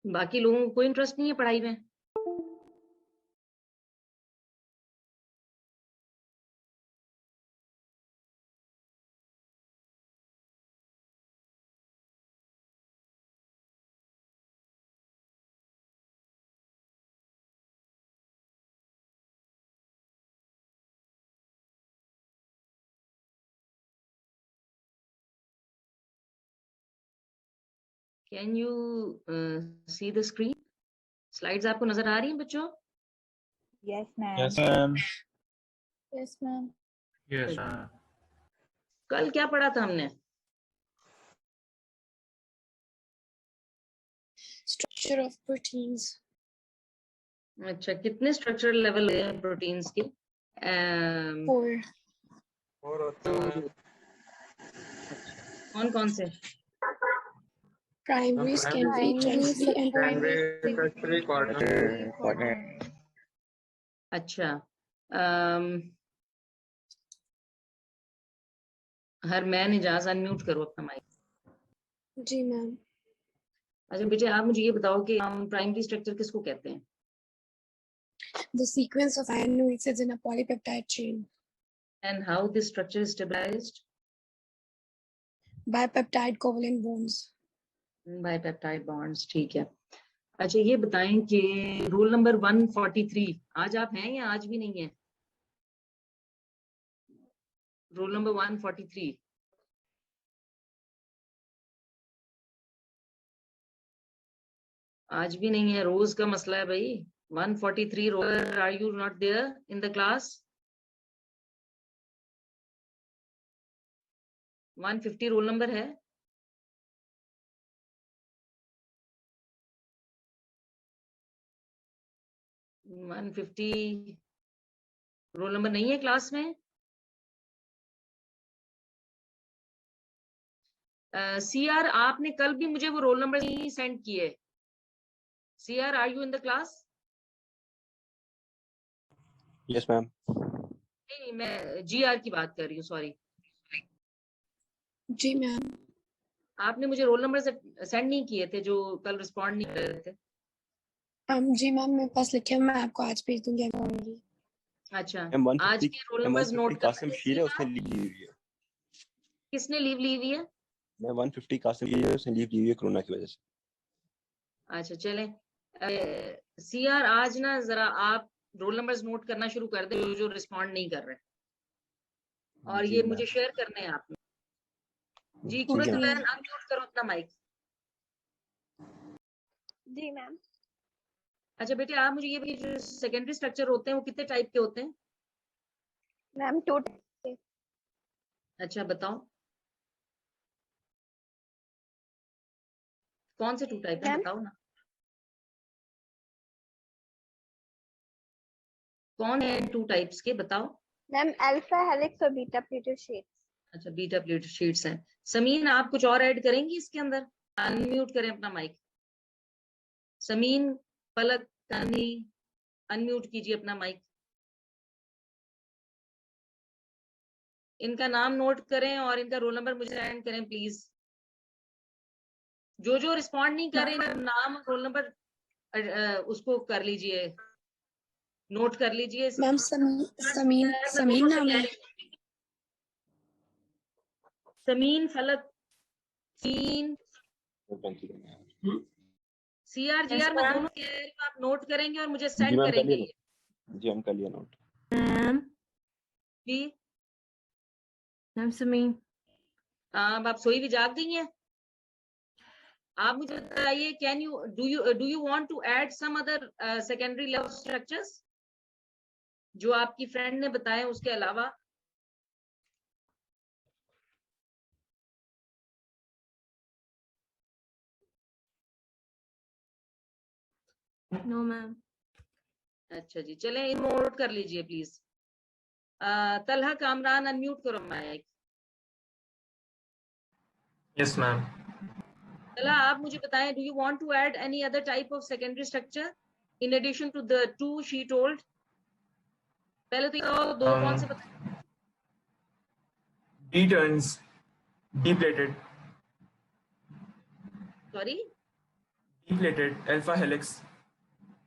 बाकी लोगों को कोई इंटरेस्ट नहीं है पढ़ाई में? Can you see the screen? Slides आपको नजर आ रही हैं बच्चों? Yes, ma'am. Yes, ma'am. Yes, ma'am. Yes, ma'am. कल क्या पढ़ा था हमने? Structure of proteins. अच्छा, कितने स्ट्रक्चरल लेवल है प्रोटीन्स के? 4. 4 होते हैं। कौन कौन से? Primary, secondary, tertiary, and Primary, tertiary, quaternary. अच्छा, हर मैन इजाज अनम्यूट करो अपना माइक। जी मैम। अच्छा बेटे, आप मुझे ये बताओ कि हम प्राइमरी स्ट्रक्चर किसको कहते हैं? The sequence of amino acids in a polypeptide chain. And how this structure is stabilized? By peptide covalent bonds. By peptide bonds, ठीक है। अच्छा ये बताएं कि रोल नंबर 143 आज आप हैं या आज भी नहीं है? रोल नंबर 143 आज भी नहीं है, रोज का मसला है भाई। 143 roll, are you not there in the class? 150 roll number है। वन 150 रोल नंबर नहीं है क्लास में। सीआर आपने कल भी मुझे वो रोल नंबर नहीं सेंड किए। CR, are you in the class? Yes ma'am. नहीं, मैं जीआर की बात कर रही हूँ, सॉरी। जी मैम। आपने मुझे रोल नंबर सेंड नहीं किए थे जो कल रिस्पॉन्ड नहीं कर रहे थे। जी मैम, मेरे पास लिखे हैं, मैं आपको आज भेज दूंगी अकाउंटली। अच्छा, आज के रोल नंबर्स नोट कासिम शीर है, उसने लीव ली हुई है। किसने लीव ली हुई है? मैं 150 कासिम शीर है, उसने लीव ली हुई है कोरोना की वजह से। अच्छा चले, सीआर आज ना जरा आप रोल नंबर्स नोट करना शुरू कर दे जो रिस्पॉन्ड नहीं कर रहे, और ये मुझे शेयर करने हैं आपने। जी कुरतुलैन, अनम्यूट करो अपना माइक। जी मैम। अच्छा बेटे, आप मुझे ये जो सेकेंडरी स्ट्रक्चर होते हैं वो कितने टाइप के होते हैं? मैम 2 के। अच्छा बताओ, कौन से 2 टाइप है बताओ ना, कौन है 2 टाइप्स के बताओ। मैम अल्फा हेलिक्स और बीटा प्लेटेड शीट्स। अच्छा, बीटा प्लेटेड शीट्स हैं। समीन, आप कुछ और ऐड करेंगी इसके अंदर? अनम्यूट करें अपना माइक। समीन, पलक, तानी, अनम्यूट कीजिए अपना माइक। इनका नाम नोट करें और इनका रोल नंबर मुझे सेंड करें प्लीज। जो जो रिस्पॉन्ड नहीं कर रहे, नाम रोल नंबर उसको कर लीजिए, नोट कर लीजिए। मैम समीन नाम है। समीन, फलक, सीन, सीआर, जीआर में दोनों कह रही हूं, आप नोट करेंगे और मुझे सेंड करेंगे। जी हम कर लिया नोट। जी मैम समीन, आप सोई भी जाग गई हैं? आप मुझे बताइए, can you do you want to add some other secondary level structures जो आपकी फ्रेंड ने बताए उसके अलावा? No ma'am. अच्छा जी, चलें नोट कर लीजिए प्लीज। तलहा कामरान, अनम्यूट करो माइक। Yes, ma'am. तलहा, आप मुझे बताएं, do you want to add any other type of secondary structure in addition to the 2 she told? पहले तो ये दो कौन से बताएं? D turns, D plated. Sorry, Deplated alpha helix.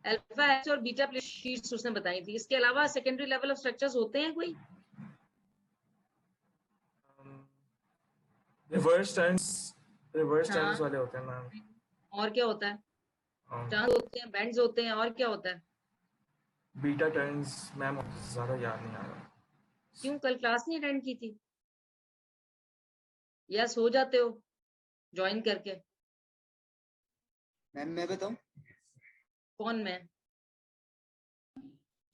Alpha helix और बीटा प्लेट शीट्स उसने बताई थी। इसके अलावा सेकेंडरी लेवल ऑफ स्ट्रक्चर्स होते हैं कोई? Reverse turns हाँ। वाले होते हैं मैम। और क्या होता है? टर्न होते हैं, बेंड्स होते हैं, और क्या होता है? बीटा टर्न्स मैम ज्यादा याद नहीं आ रहा। क्यों, कल क्लास नहीं अटेंड की थी या सो जाते हो ज्वाइन करके? मैम मैं बताऊं? कौन मैं?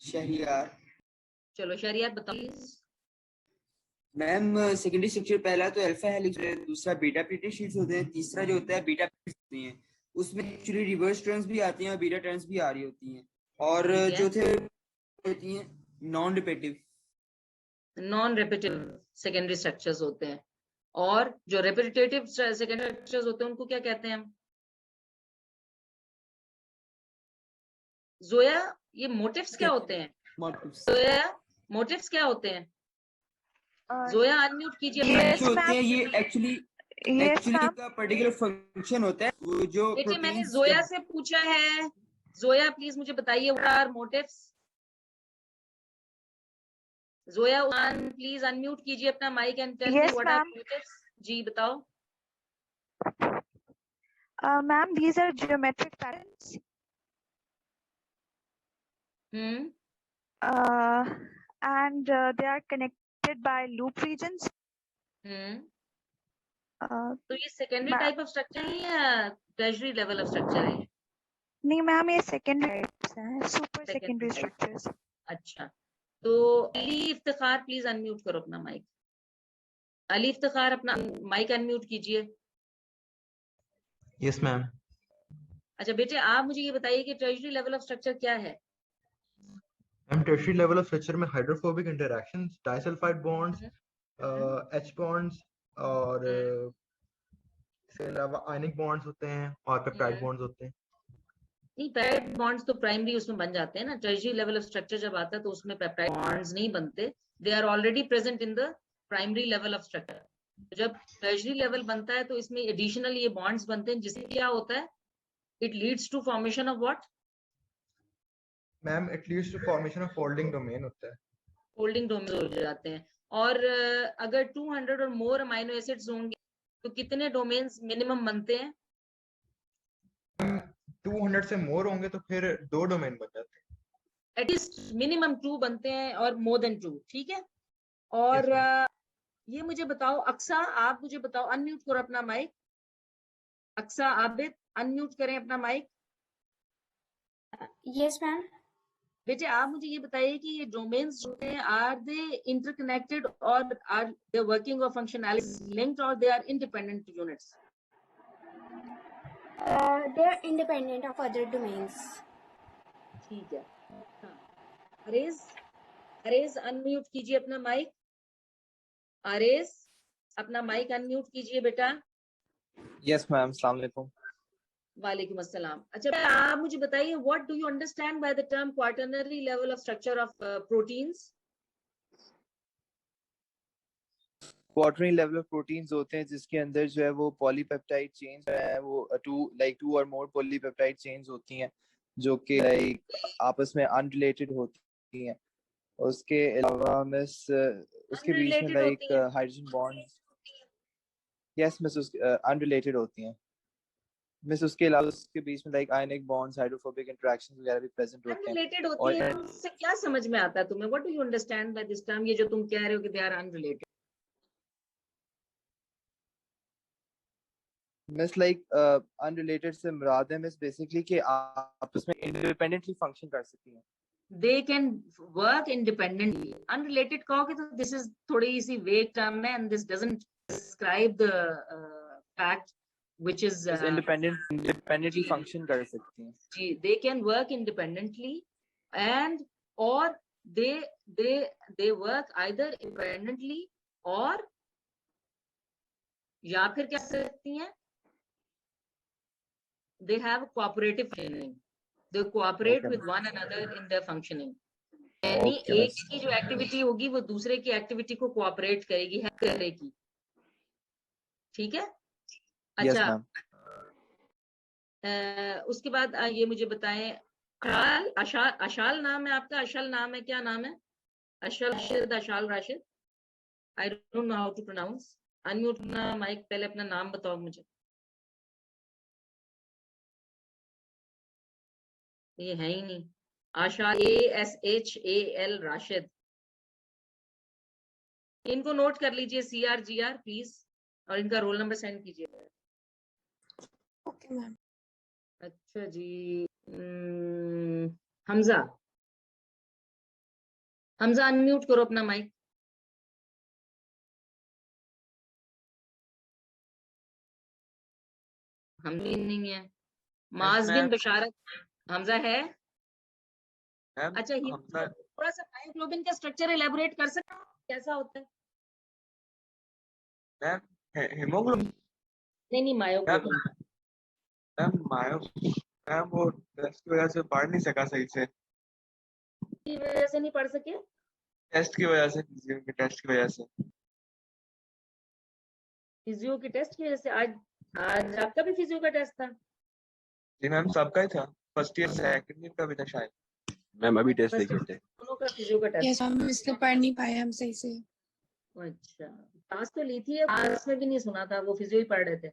शहरियार। चलो शहरियार बताओ प्लीज। मैम सेकेंडरी स्ट्रक्चर पहला तो अल्फा हेलिक्स है, दूसरा बीटा प्लेटेड शीट्स होते हैं, तीसरा जो होता है बीटा प्लेट्स होती हैं। उसमें एक्चुअली रिवर्स टर्न्स भी आती हैं और बीटा टर्न्स भी आ रही होती हैं। और ठीक है। चौथे होती हैं non repetitive. Non repetitive secondary structures होते हैं, और जो रेपिटेटिव सेकेंडरी स्ट्रक्चर्स होते हैं उनको क्या कहते हैं हम? जोया, ये मोटिव्स क्या होते हैं? जोया, मोटिव्स क्या होते हैं? जोया अनम्यूट कीजिए। Yes, होते ma'am. हैं ये एक्चुअली Yes, ma'am. का पर्टिकुलर फंक्शन होता है वो जो बेटे मैंने प्रोटीन्स जोया से पूछा है। जोया प्लीज मुझे बताइए what are motives? Zoya please unmute कीजिए अपना mike and tell me Yes, what are ma'am. Motives. जी बताओ। Ma'am, these are geometric patterns. And they are connected by loop regions. तो ये secondary ma'am. Type of structure है या tertiary level of structure है? नहीं मैम, ये secondary हैं, super Secondary secondary type. Structures. अच्छा, तो अली इफ्तिखार प्लीज अनम्यूट करो अपना माइक। अली इफ्तिखार अपना माइक अनम्यूट कीजिए। Yes ma'am. अच्छा बेटे, आप मुझे ये बताइए कि टर्शियरी लेवल ऑफ स्ट्रक्चर क्या है? Ma'am tertiary level of structure में hydrophobic interactions, disulphide bonds, H bonds और इसके अलावा आयनिक बॉन्ड्स होते हैं और पेप्टाइड बॉन्ड्स होते हैं। नहीं, पेप्टाइड बॉन्ड्स तो प्राइमरी उसमें बन जाते हैं ना। टर्शियरी लेवल ऑफ स्ट्रक्चर जब आता है तो उसमें पेप्टाइड बॉन्ड्स नहीं बनते, they are already present in the primary level of structure. जब टर्शियरी लेवल बनता है तो इसमें एडिशनल ये बॉन्ड्स बनते हैं, जिससे क्या होता है, it leads to formation of what? Ma'am it leads to formation of folding domain होता है। फोल्डिंग डोमेन हो जाते हैं। और अगर 200 और मोर अमाइनो एसिड्स होंगे तो कितने डोमेन्स मिनिमम बनते हैं? 200 से मोर होंगे तो फिर 2 डोमेन बन जाते हैं। एटलीस्ट मिनिमम 2 बनते हैं और मोर देन 2, ठीक है। और Yes, ये मुझे बताओ अक्सा, आप मुझे बताओ, अनम्यूट करो अपना माइक। अक्सा आबिद अनम्यूट करें अपना माइक। Yes, ma'am. बेटे आप मुझे ये बताइए कि ये डोमेन्स जो हैं, आर दे इंटरकनेक्टेड और आर दे वर्किंग और फंक्शनैलिटी लिंक्ड और they are independent units? They are independent of other domains. ठीक है। हाँ, अरेज अनम्यूट कीजिए अपना माइक। अरेज अपना माइक अनम्यूट कीजिए बेटा। यस मैम, अस्सलाम वालेकुम। वालेकुम अस्सलाम। अच्छा आप मुझे बताइए, what do you understand by the term quaternary level of structure of proteins? Quaternary level of proteins होते हैं जिसके अंदर जो है वो पॉलीपेप्टाइड चेन्स है, वो टू और मोर पॉलीपेप्टाइड चेन्स होती हैं जो कि लाइक आपस में अनरिलेटेड होती हैं। उसके अलावा मिस उसके बीच में like hydrogen bond, yes miss, unrelated होती हैं मिस। उसके अलावा उसके बीच में लाइक आयनिक बॉन्ड्स, हाइड्रोफोबिक इंटरैक्शंस वगैरह भी प्रेजेंट होते हैं। अनरिलेटेड होती हैं, उससे क्या समझ में आता है तुम्हें? What do you understand by this term? ये जो तुम कह रहे हो कि they are unrelated. Miss like unrelated से मुराद है मिस बेसिकली कि आपस में इंडिपेंडेंटली फंक्शन कर सकती हैं। They can work independently. Unrelated कहोगे तो this is थोड़ी सी vague term है, and this doesn't describe the fact which is independently function कर सकती हैं। जी, they can work independently and or they work either independently और या फिर क्या सकती हैं, they have cooperative functioning. They cooperate with one another in their functioning. यानी एक की जो एक्टिविटी होगी वो दूसरे की एक्टिविटी को कोऑपरेट करेगी, हेल्प करेगी, ठीक है। अच्छा, उसके बाद ये मुझे बताएं, अशाल नाम है आपका, अशल नाम है, क्या नाम है? Ashal Rashid, Ashal Rashid, I don't know how to pronounce. Unmute ना माइक, पहले अपना नाम बताओ मुझे। ये है ही नहीं। आशा, ASHAL राशिद। इनको नोट कर लीजिए, CRGR प्लीज, और इनका रोल नंबर सेंड कीजिए। Okay ma'am. अच्छा जी, हमजा, हमजा अनम्यूट करो अपना माइक। हम भी नहीं है। माजबिन बशारत, हमजा है? अच्छा, थोड़ा सा मायोग्लोबिन का स्ट्रक्चर एलैबोरेट कर सकते हो, कैसा होता है? हेमोग्लोबिन नहीं, मायोग्लोबिन। मैम वो टेस्ट की वजह से पढ़ नहीं सका सही से। की वजह से नहीं पढ़ सके? टेस्ट की वजह से, फिजियो के टेस्ट की वजह से। फिजियो के टेस्ट की वजह से? आज आपका भी फिजियो का टेस्ट था? जी मैम, सबका ही था, फर्स्ट ईयर सेकंड ईयर का भी था शायद। मैम अभी टेस्ट बस देखे थे। दोनों का फिजियो का टेस्ट। यस मैम, इसलिए पढ़ नहीं पाए हम सही से। अच्छा, क्लास तो ली थी, क्लास में भी नहीं सुना था, वो फिजियो ही पढ़ रहे थे।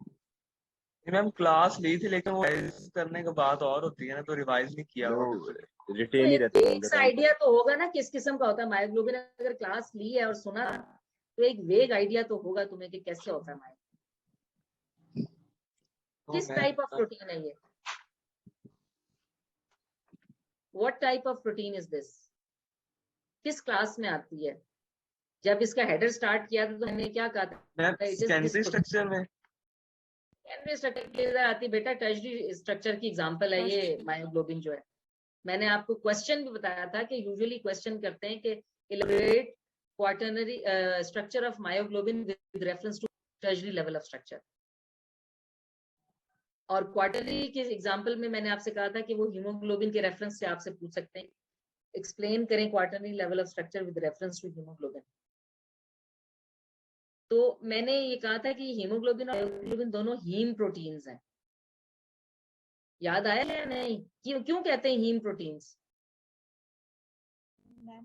मैम क्लास ली थी, लेकिन वो रिवाइज करने के बाद और होती है ना, तो रिवाइज नहीं किया वो। रिटेन ही रहता है एक आइडिया तो होगा ना किस किस्म का होता है मायोग्लोबिन। अगर क्लास ली है और सुना तो एक वेग आइडिया तो होगा तुम्हें कि कैसे होता है मायोग्लोबिन। किस टाइप ऑफ प्रोटीन है ये? What type of protein is this? किस क्लास में आती है? जब इसका हेडर स्टार्ट किया था तो हमने क्या कहा था? सेकेंडरी स्ट्रक्चर में। सेकेंडरी स्ट्रक्चर के अंदर आती है बेटा, टर्शियरी स्ट्रक्चर की एग्जांपल है ये मायोग्लोबिन जो है। मैंने आपको क्वेश्चन भी बताया था कि यूजुअली क्वेश्चन करते हैं कि elaborate quaternary structure of myoglobin with reference to tertiary level of structure. और क्वार्टरली के एग्जांपल में मैंने आपसे कहा था कि वो हीमोग्लोबिन के रेफरेंस से आपसे पूछ सकते हैं, एक्सप्लेन करें quarterly level of structure with reference to haemoglobin. तो मैंने ये कहा था कि हीमोग्लोबिन और मायोग्लोबिन दोनों हीम प्रोटीन्स हैं। याद आया या नहीं? क्यों कहते हैं हीम प्रोटीन्स?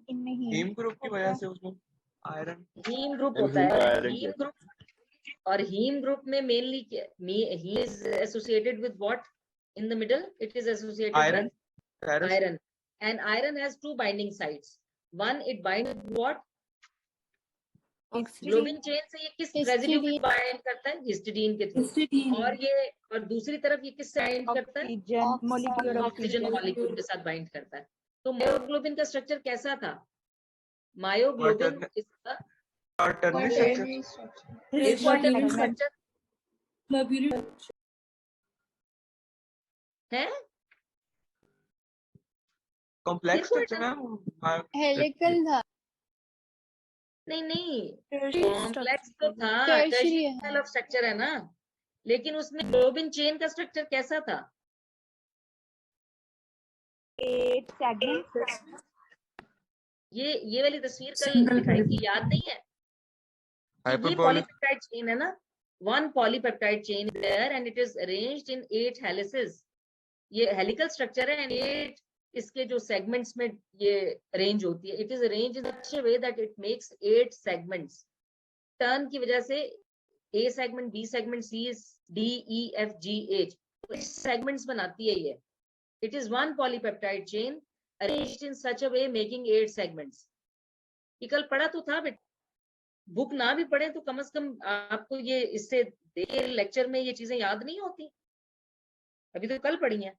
इनमें हीम ग्रुप की वजह से, उसमें आयरन, हीम ग्रुप होता है। हीम ग्रुप, और हीम ग्रुप में mainly he is associated with what in the middle? It is associated iron, with iron, and iron has two binding sites. One, it binds with what? Globin chain से ये किस residue को bind करता है? Histidine के through. और दूसरी तरफ ये किससे बाइंड करता है? ऑक्सीजन मॉलिक्यूल के साथ बाइंड करता है। तो मायोग्लोबिन का स्ट्रक्चर कैसा था? मायोग्लोबिन इसका क्वाटरनरी स्ट्रक्चर है, कॉम्प्लेक्स स्ट्रक्चर मैम, हेलिकल था। नहीं, कॉम्प्लेक्स तो था, टर्शियरी लेवल ऑफ स्ट्रक्चर है ना, लेकिन उसमें ग्लोबिन चेन का स्ट्रक्चर कैसा था? 8 सेगमेंट। ये वाली तस्वीर कल दिखाई थी, याद नहीं है? ये पॉलीपेप्टाइड चेन है ना, one polypeptide chain is there and it is arranged in 8 helices. ये हेलिकल स्ट्रक्चर है, एंड 8 इसके जो सेगमेंट्स में ये अरेंज होती है। It is arrange in such a way that it makes 8 segments. Turn की वजह से A segment, B segment, C, D, E, F, ji, H, तो सेगमेंट्स बनाती है ये। It is one polypeptide chain arranged in such a way making 8 segments. ये कल पढ़ा तो था बेटा, बुक ना भी पढ़े तो कम से कम आपको ये इससे देर लेक्चर में ये चीजें याद नहीं होती, अभी तो कल पढ़ी हैं।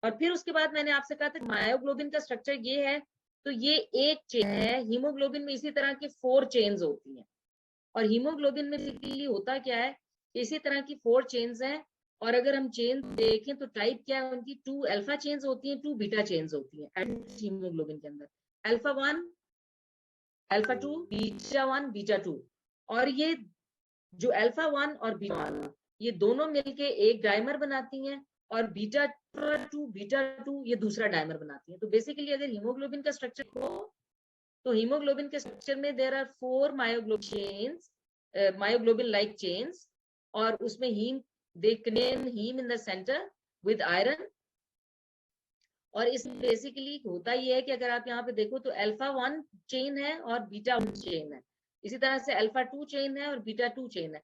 और फिर उसके बाद मैंने आपसे कहा था मायोग्लोबिन का स्ट्रक्चर ये है, तो ये एक चेन है। हीमोग्लोबिन में इसी तरह की 4 चेन्स होती हैं, और हीमोग्लोबिन में बेसिकली होता क्या है, इसी तरह की 4 चेन्स हैं। और अगर हम चेन देखें तो टाइप क्या है उनकी, 2 अल्फा चेन्स होती हैं, 2 बीटा चेन्स होती हैं हीमोग्लोबिन के अंदर। Alpha 1, alpha 2, beta 1, beta 2। और ये जो अल्फा 1 और बीटा 1 ये दोनों मिलके एक डायमर बनाती हैं, और बीटा 2 ये दूसरा डायमर बनाती हैं। तो बेसिकली अगर हीमोग्लोबिन का स्ट्रक्चर हो तो हीमोग्लोबिन के स्ट्रक्चर में there are 4 myoglobin chains myoglobin like chains, और उसमें haem, they contain heme in the center with iron. और इस बेसिकली होता ये है कि अगर आप यहाँ पे देखो तो अल्फा 1 चेन है और बीटा 1 चेन है, इसी तरह से अल्फा 2 चेन है और बीटा 2 चेन है।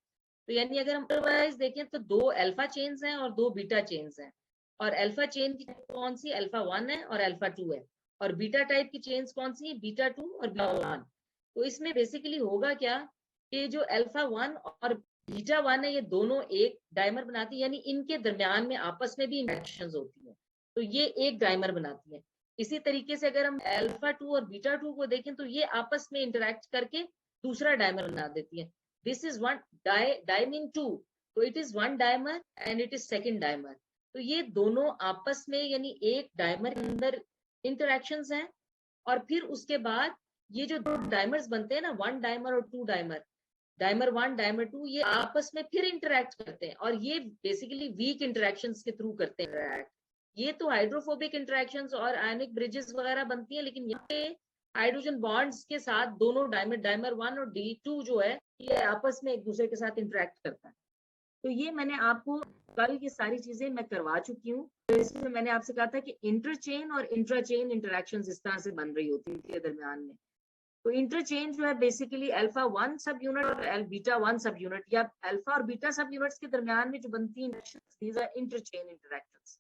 तो यानी अगर हम अदरवाइज देखें तो 2 अल्फा चेन्स हैं और 2 बीटा चेन्स हैं, और अल्फा चेन की कौन सी, अल्फा 1 है और अल्फा 2 है, और बीटा टाइप की चेन्स कौन सी है, बीटा 2 और बीटा 1। तो इसमें बेसिकली होगा क्या कि जो अल्फा 1 और बीटा 1 है ये दोनों एक डायमर बनाती है, यानी इनके दरमियान में आपस में भी इंटरेक्शंस होती है, तो ये एक डायमर बनाती है। इसी तरीके से अगर हम अल्फा 2 और बीटा 2 को देखें तो ये आपस में इंटरेक्ट करके दूसरा डायमर बना देती है। दिस इज वन डायमीन 2, तो it is one dimer and it is second dimer. तो ये दोनों आपस में यानी एक डायमर के अंदर इंटरेक्शंस हैं, और फिर उसके बाद ये जो दो डायमर्स बनते हैं ना, वन डायमर और टू डायमर, डायमर 1 डायमर 2, ये आपस में फिर इंटरेक्ट करते हैं, और ये बेसिकली वीक इंटरेक्शंस के थ्रू करते हैं इंटरेक्ट। ये तो हाइड्रोफोबिक इंटरेक्शंस और आयनिक ब्रिजेस वगैरह बनती हैं, लेकिन यहाँ पे हाइड्रोजन बॉन्ड्स के साथ दोनों डायमर 1 और D2 जो है ये आपस में एक दूसरे के साथ इंटरेक्ट करता है। तो ये मैंने आपको कल ये सारी चीजें मैं करवा चुकी हूँ। तो इसमें मैंने आपसे कहा था कि इंटरचेन और इंट्राचेन इंटरेक्शंस इस तरह से बन रही होती है इनके दरमियान में। तो इंटरचेन जो है बेसिकली अल्फा 1 सब यूनिट और बीटा 1 सब यूनिट, या अल्फा और बीटा सब यूनिट्स के दरमियान में जो बनती है दीज आर इंटरचेन इंटरेक्शंस,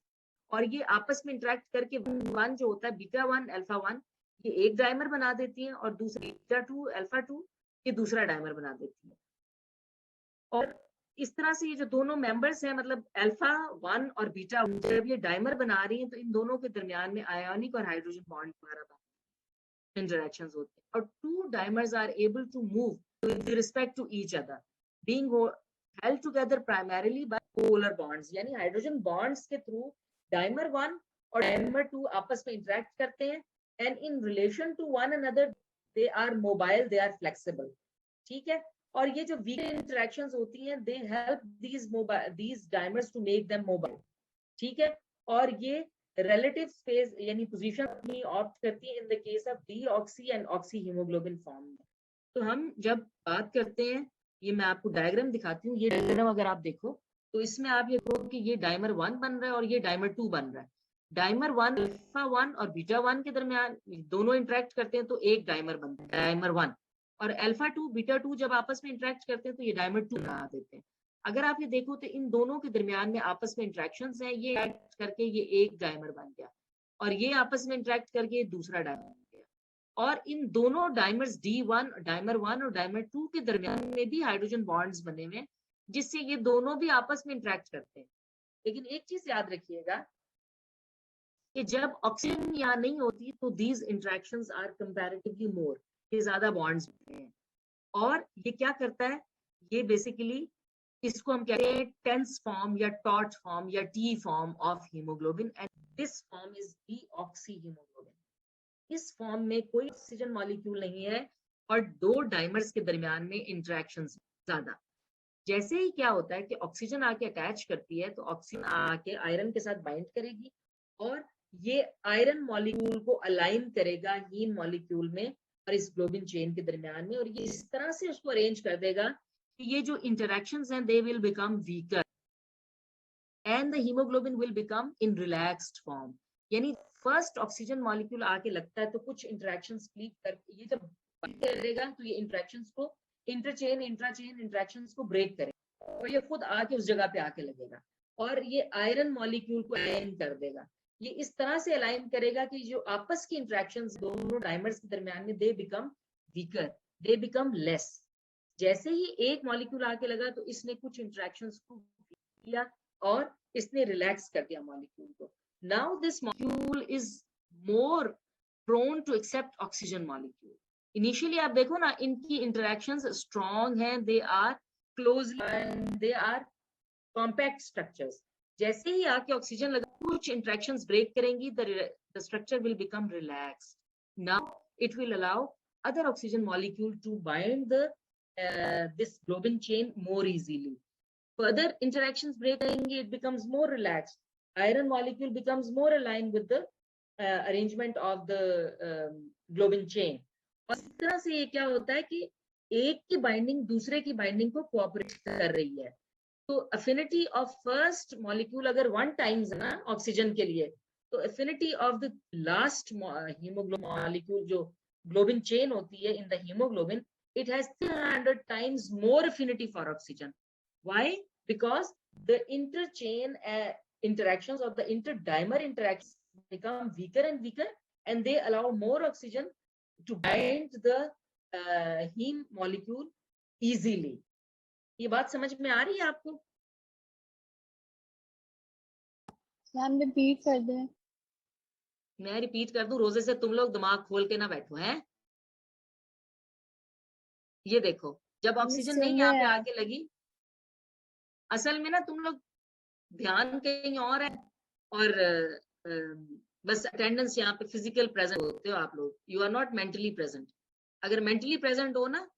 और ये आपस में इंटरेक्ट करके 1 जो होता है बीटा 1 अल्फा 1 ये एक डायमर बना देती है, और दूसरी बीटा 2 अल्फा 2 ये दूसरा डायमर बना देती है। और इस तरह से ये जो दोनों मेंबर्स हैं, मतलब अल्फा 1 और बीटा 1 जब ये डायमर बना रही हैं तो इन दोनों के दरमियान में आयोनिक और हाइड्रोजन बॉन्ड वगैरह इंटरेक्शंस होते हैं, और two dimers are able to move with respect to each other being held together primarily by polar bonds, यानी हाइड्रोजन बॉन्ड्स के थ्रू डायमर 1 और डायमर 2 आपस में इंटरेक्ट करते हैं, and in relation to one another they are mobile, they are flexible. ठीक है, और ये जो वीक इंटरेक्शंस होती हैं they help these dimers to make them mobile. ठीक है, और ये relative space यानी पोजीशन अपनी ऑप्ट करती है in the case of deoxy and oxy haemoglobin form में। तो हम जब बात करते हैं, ये मैं आपको डायग्राम दिखाती हूँ, ये डायग्राम अगर आप देखो तो इसमें आप ये देखो कि ये डायमर 1 बन रहा है और ये डायमर 2 बन रहा है। डायमर 1 अल्फा 1 और बीटा 1 के दरमियान दोनों इंटरेक्ट करते हैं तो एक डायमर बनता है डायमर 1, और अल्फा 2 बीटा 2 जब आपस में इंटरेक्ट करते हैं तो ये डायमर 2 बना देते हैं। अगर आप ये देखो तो इन दोनों के दरमियान में आपस में इंटरेक्शंस हैं, ये इंटरेक्ट करके ये एक डायमर बन गया, और ये आपस में इंटरेक्ट करके दूसरा डायमर बन गया, और इन दोनों डायमर्स D1 डायमर 1 और डायमर 2 के दरमियान में भी हाइड्रोजन बॉन्ड्स बने हुए हैं, जिससे ये दोनों भी आपस में इंटरेक्ट करते हैं। लेकिन एक चीज याद रखिएगा कि जब ऑक्सीजन यहाँ नहीं होती तो दीज इंटरेक्शंस आर कंपैरेटिवली मोर, ये ज्यादा बॉन्ड्स बनते हैं, और ये क्या करता है, ये बेसिकली इसको हम कहते हैं टेंस फॉर्म या टॉट फॉर्म या T form of haemoglobin, and this form is deoxy haemoglobin. इस फॉर्म में कोई ऑक्सीजन मॉलिक्यूल नहीं है और दो डायमर्स के दरमियान में इंटरेक्शंस ज्यादा। जैसे ही क्या होता है कि ऑक्सीजन आके अटैच करती है तो ऑक्सीजन आके आयरन के साथ बाइंड करेगी, और ये आयरन मॉलिक्यूल को अलाइन करेगा हीम मॉलिक्यूल में और इस ग्लोबिन चेन के दरमियान में, और ये इस तरह से उसको अरेंज कर देगा कि ये जो इंटरेक्शंस हैं they will become weaker and the haemoglobin will become in relaxed form. यानी फर्स्ट ऑक्सीजन मॉलिक्यूल आके लगता है तो कुछ इंटरेक्शंस क्लीव करके ये जब करेगा तो ये इंटरेक्शंस को इंटरचेन इंट्राचेन इंटरेक्शंस को ब्रेक करेगा, और ये खुद आके उस जगह पे आके लगेगा और ये आयरन मॉलिक्यूल को अलाइन कर देगा। ये इस तरह से अलाइन करेगा कि जो आपस की इंटरेक्शंस दोनों डायमर्स के दरमियान में they become weaker, they become less. जैसे ही एक मॉलिक्यूल आके लगा तो इसने कुछ इंटरेक्शंस को किया और इसने रिलैक्स कर दिया मॉलिक्यूल को। Now this molecule is more prone to accept oxygen molecule. Initially आप देखो ना इनकी इंटरेक्शंस स्ट्रॉन्ग हैं, they are closely and they are compact structures. जैसे ही आके ऑक्सीजन लगा कुछ इंटरेक्शंस ब्रेक करेंगी, the structure will become relaxed. Now it will allow other oxygen molecule to bind the this globin chain more easily. Further interactions break करेंगे, it becomes more relaxed. Iron molecule becomes more aligned with the arrangement of the globin chain. और इस तरह से ये क्या होता है कि एक की बाइंडिंग दूसरे की बाइंडिंग को कोऑपरेट कर रही है। तो अफिनिटी ऑफ फर्स्ट मॉलिक्यूल अगर 1 टाइम्स है ना ऑक्सीजन के लिए, तो affinity of the last haemoglobin molecule जो ग्लोबिन चेन होती है in the haemoglobin, it has 300 times more affinity for oxygen. Why? Because the interchain interactions of the interdimer interactions become weaker and weaker, and they allow more oxygen to bind the heme molecule easily. ये बात समझ में आ रही है आपको? Ma'am repeat कर दें। मैं रिपीट कर दूं, रोजे से तुम लोग दिमाग खोल के ना बैठो हैं। ये देखो, जब ऑक्सीजन नहीं यहाँ पे आके लगी, असल में ना तुम लोग ध्यान कहीं और है और बस अटेंडेंस यहाँ पे फिजिकल प्रेजेंट होते हो आप लोग, you are not mentally present. अगर मेंटली प्रेजेंट हो ना,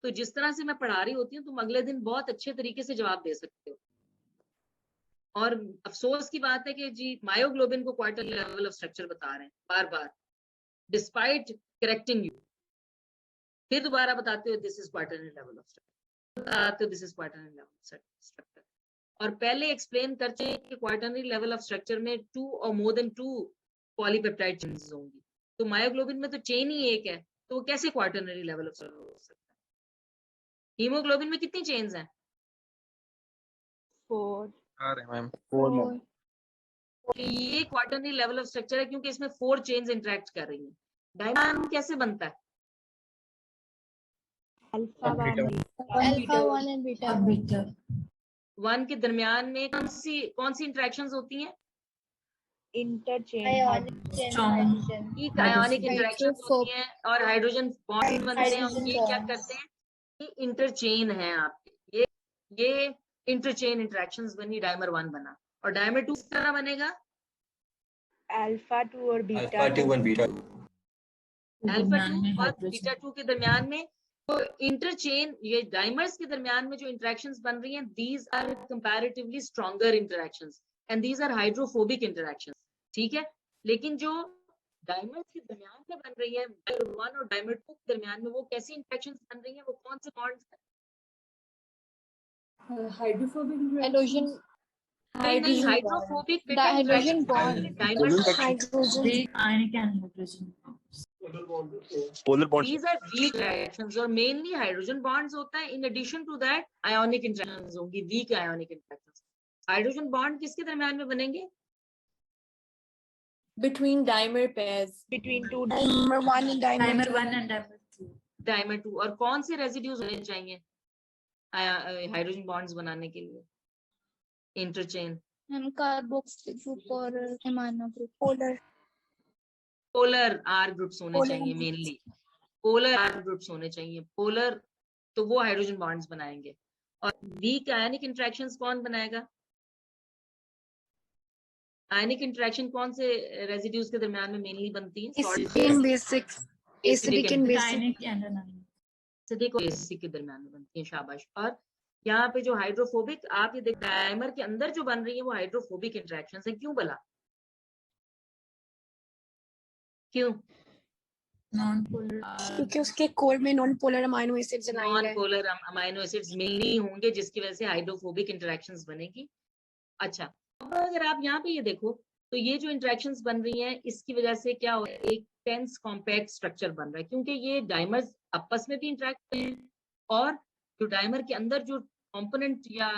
तो जिस तरह से मैं पढ़ा रही होती हूँ तुम अगले दिन बहुत अच्छे तरीके से जवाब दे सकते हो। और अफसोस की बात है कि जी मायोग्लोबिन को क्वार्टर लेवल ऑफ स्ट्रक्चर बता रहे हैं बार बार, डिस्पाइट करेक्टिंग यू, फिर दोबारा बताते हो this is quaternary level of structure, बताते हो this is quaternary level of structure. और पहले एक्सप्लेन करते हैं कि क्वार्टरनरी लेवल ऑफ स्ट्रक्चर में 2 और मोर देन 2 पॉलीपेप्टाइड चेन्स होंगी। तो मायोग्लोबिन में तो चेन ही एक है, तो वो कैसे क्वार्टरनरी लेवल ऑफ स्ट्रक्चर हो सकता है? हीमोग्लोबिन में कितनी चेन्स हैं? 4। अरे मैम 4 ये क्वार्टरनरी लेवल ऑफ स्ट्रक्चर है क्योंकि इसमें 4 चेन्स इंटरेक्ट कर रही हैं। डायमंड कैसे बनता है? अल्फा 1 अल्फा 1 एंड बीटा 1 के दरमियान में कौन सी इंटरेक्शंस होती हैं? इंटरचेन एक आयोनिक इंटरेक्शंस होती हैं और हाइड्रोजन बॉन्ड बनते हैं, और हाइड्रोजन ये क्या bonds। करते हैं? ये इंटरचेन है आपके, ये इंटरचेन इंटरेक्शंस बनी, डायमर 1 बना। और डायमर 2 किस तरह बनेगा? अल्फा 2 और बीटा 2 अल्फा 2 और बीटा 2 के दरमियान में तो इंटरचेन, ये डाइमर्स के दरमियान में जो इंटरेक्शंस बन रही हैं, these are comparatively stronger interactions and these are hydrophobic interactions. ठीक है, लेकिन जो डाइमर्स के दरमियान में बन रही है, डायमर 1 और डायमर 2 के दरमियान में, वो कैसी इंटरेक्शंस बन रही हैं? वो कौन से बॉन्ड्स हैं? हाइड्रोजन नहीं, हाइड्रोफोबिक बेटा hydrogen interaction bond dimer hydrogen polar bonds These are weak reactions और mainly hydrogen bonds होता है। In addition to that, ionic interactions होंगी, weak ionic interactions। Hydrogen bond किसके दरमियान में बनेंगे? Between dimer pairs. between 2 dimer 1 and dimer 2 and dimer 2. Dimer 2। और कौन से रेजिड्यूज होने चाहिए हाइड्रोजन बॉन्ड्स बनाने के लिए? इंटरचेन, कार्बोक्सिल ग्रुप और amino group polar polar R groups होने Polar चाहिए, groups। Mainly polar R groups होने चाहिए। पोलर तो वो हाइड्रोजन बॉन्ड्स बनाएंगे। और वीक आयनिक इंटरेक्शंस कौन बनाएगा? आयनिक इंटरेक्शन कौन से रेजिड्यूज के दरमियान में मेनली बनती है? acidic and basic एसिडिक और बेसिक के दरमियान में बनती है। शाबाश। और यहाँ पे जो हाइड्रोफोबिक, आप ये देख, डायमर के अंदर जो बन रही है वो हाइड्रोफोबिक इंटरेक्शंस है। क्यों भला? क्यों? क्योंकि उसके कोर में non polar amino acids non polar amino acids मिलनी होंगे, जिसकी वजह से हाइड्रोफोबिक इंटरेक्शंस बनेगी। अच्छा, अब अगर आप यहाँ पे ये देखो, तो ये जो इंटरेक्शंस बन रही हैं, इसकी वजह से क्या हो रहा है? एक टेंस कॉम्पैक्ट स्ट्रक्चर बन रहा है, क्योंकि ये डाइमर्स आपस में भी इंटरेक्ट कर रहे हैं और जो डाइमर के अंदर जो कंपोनेंट या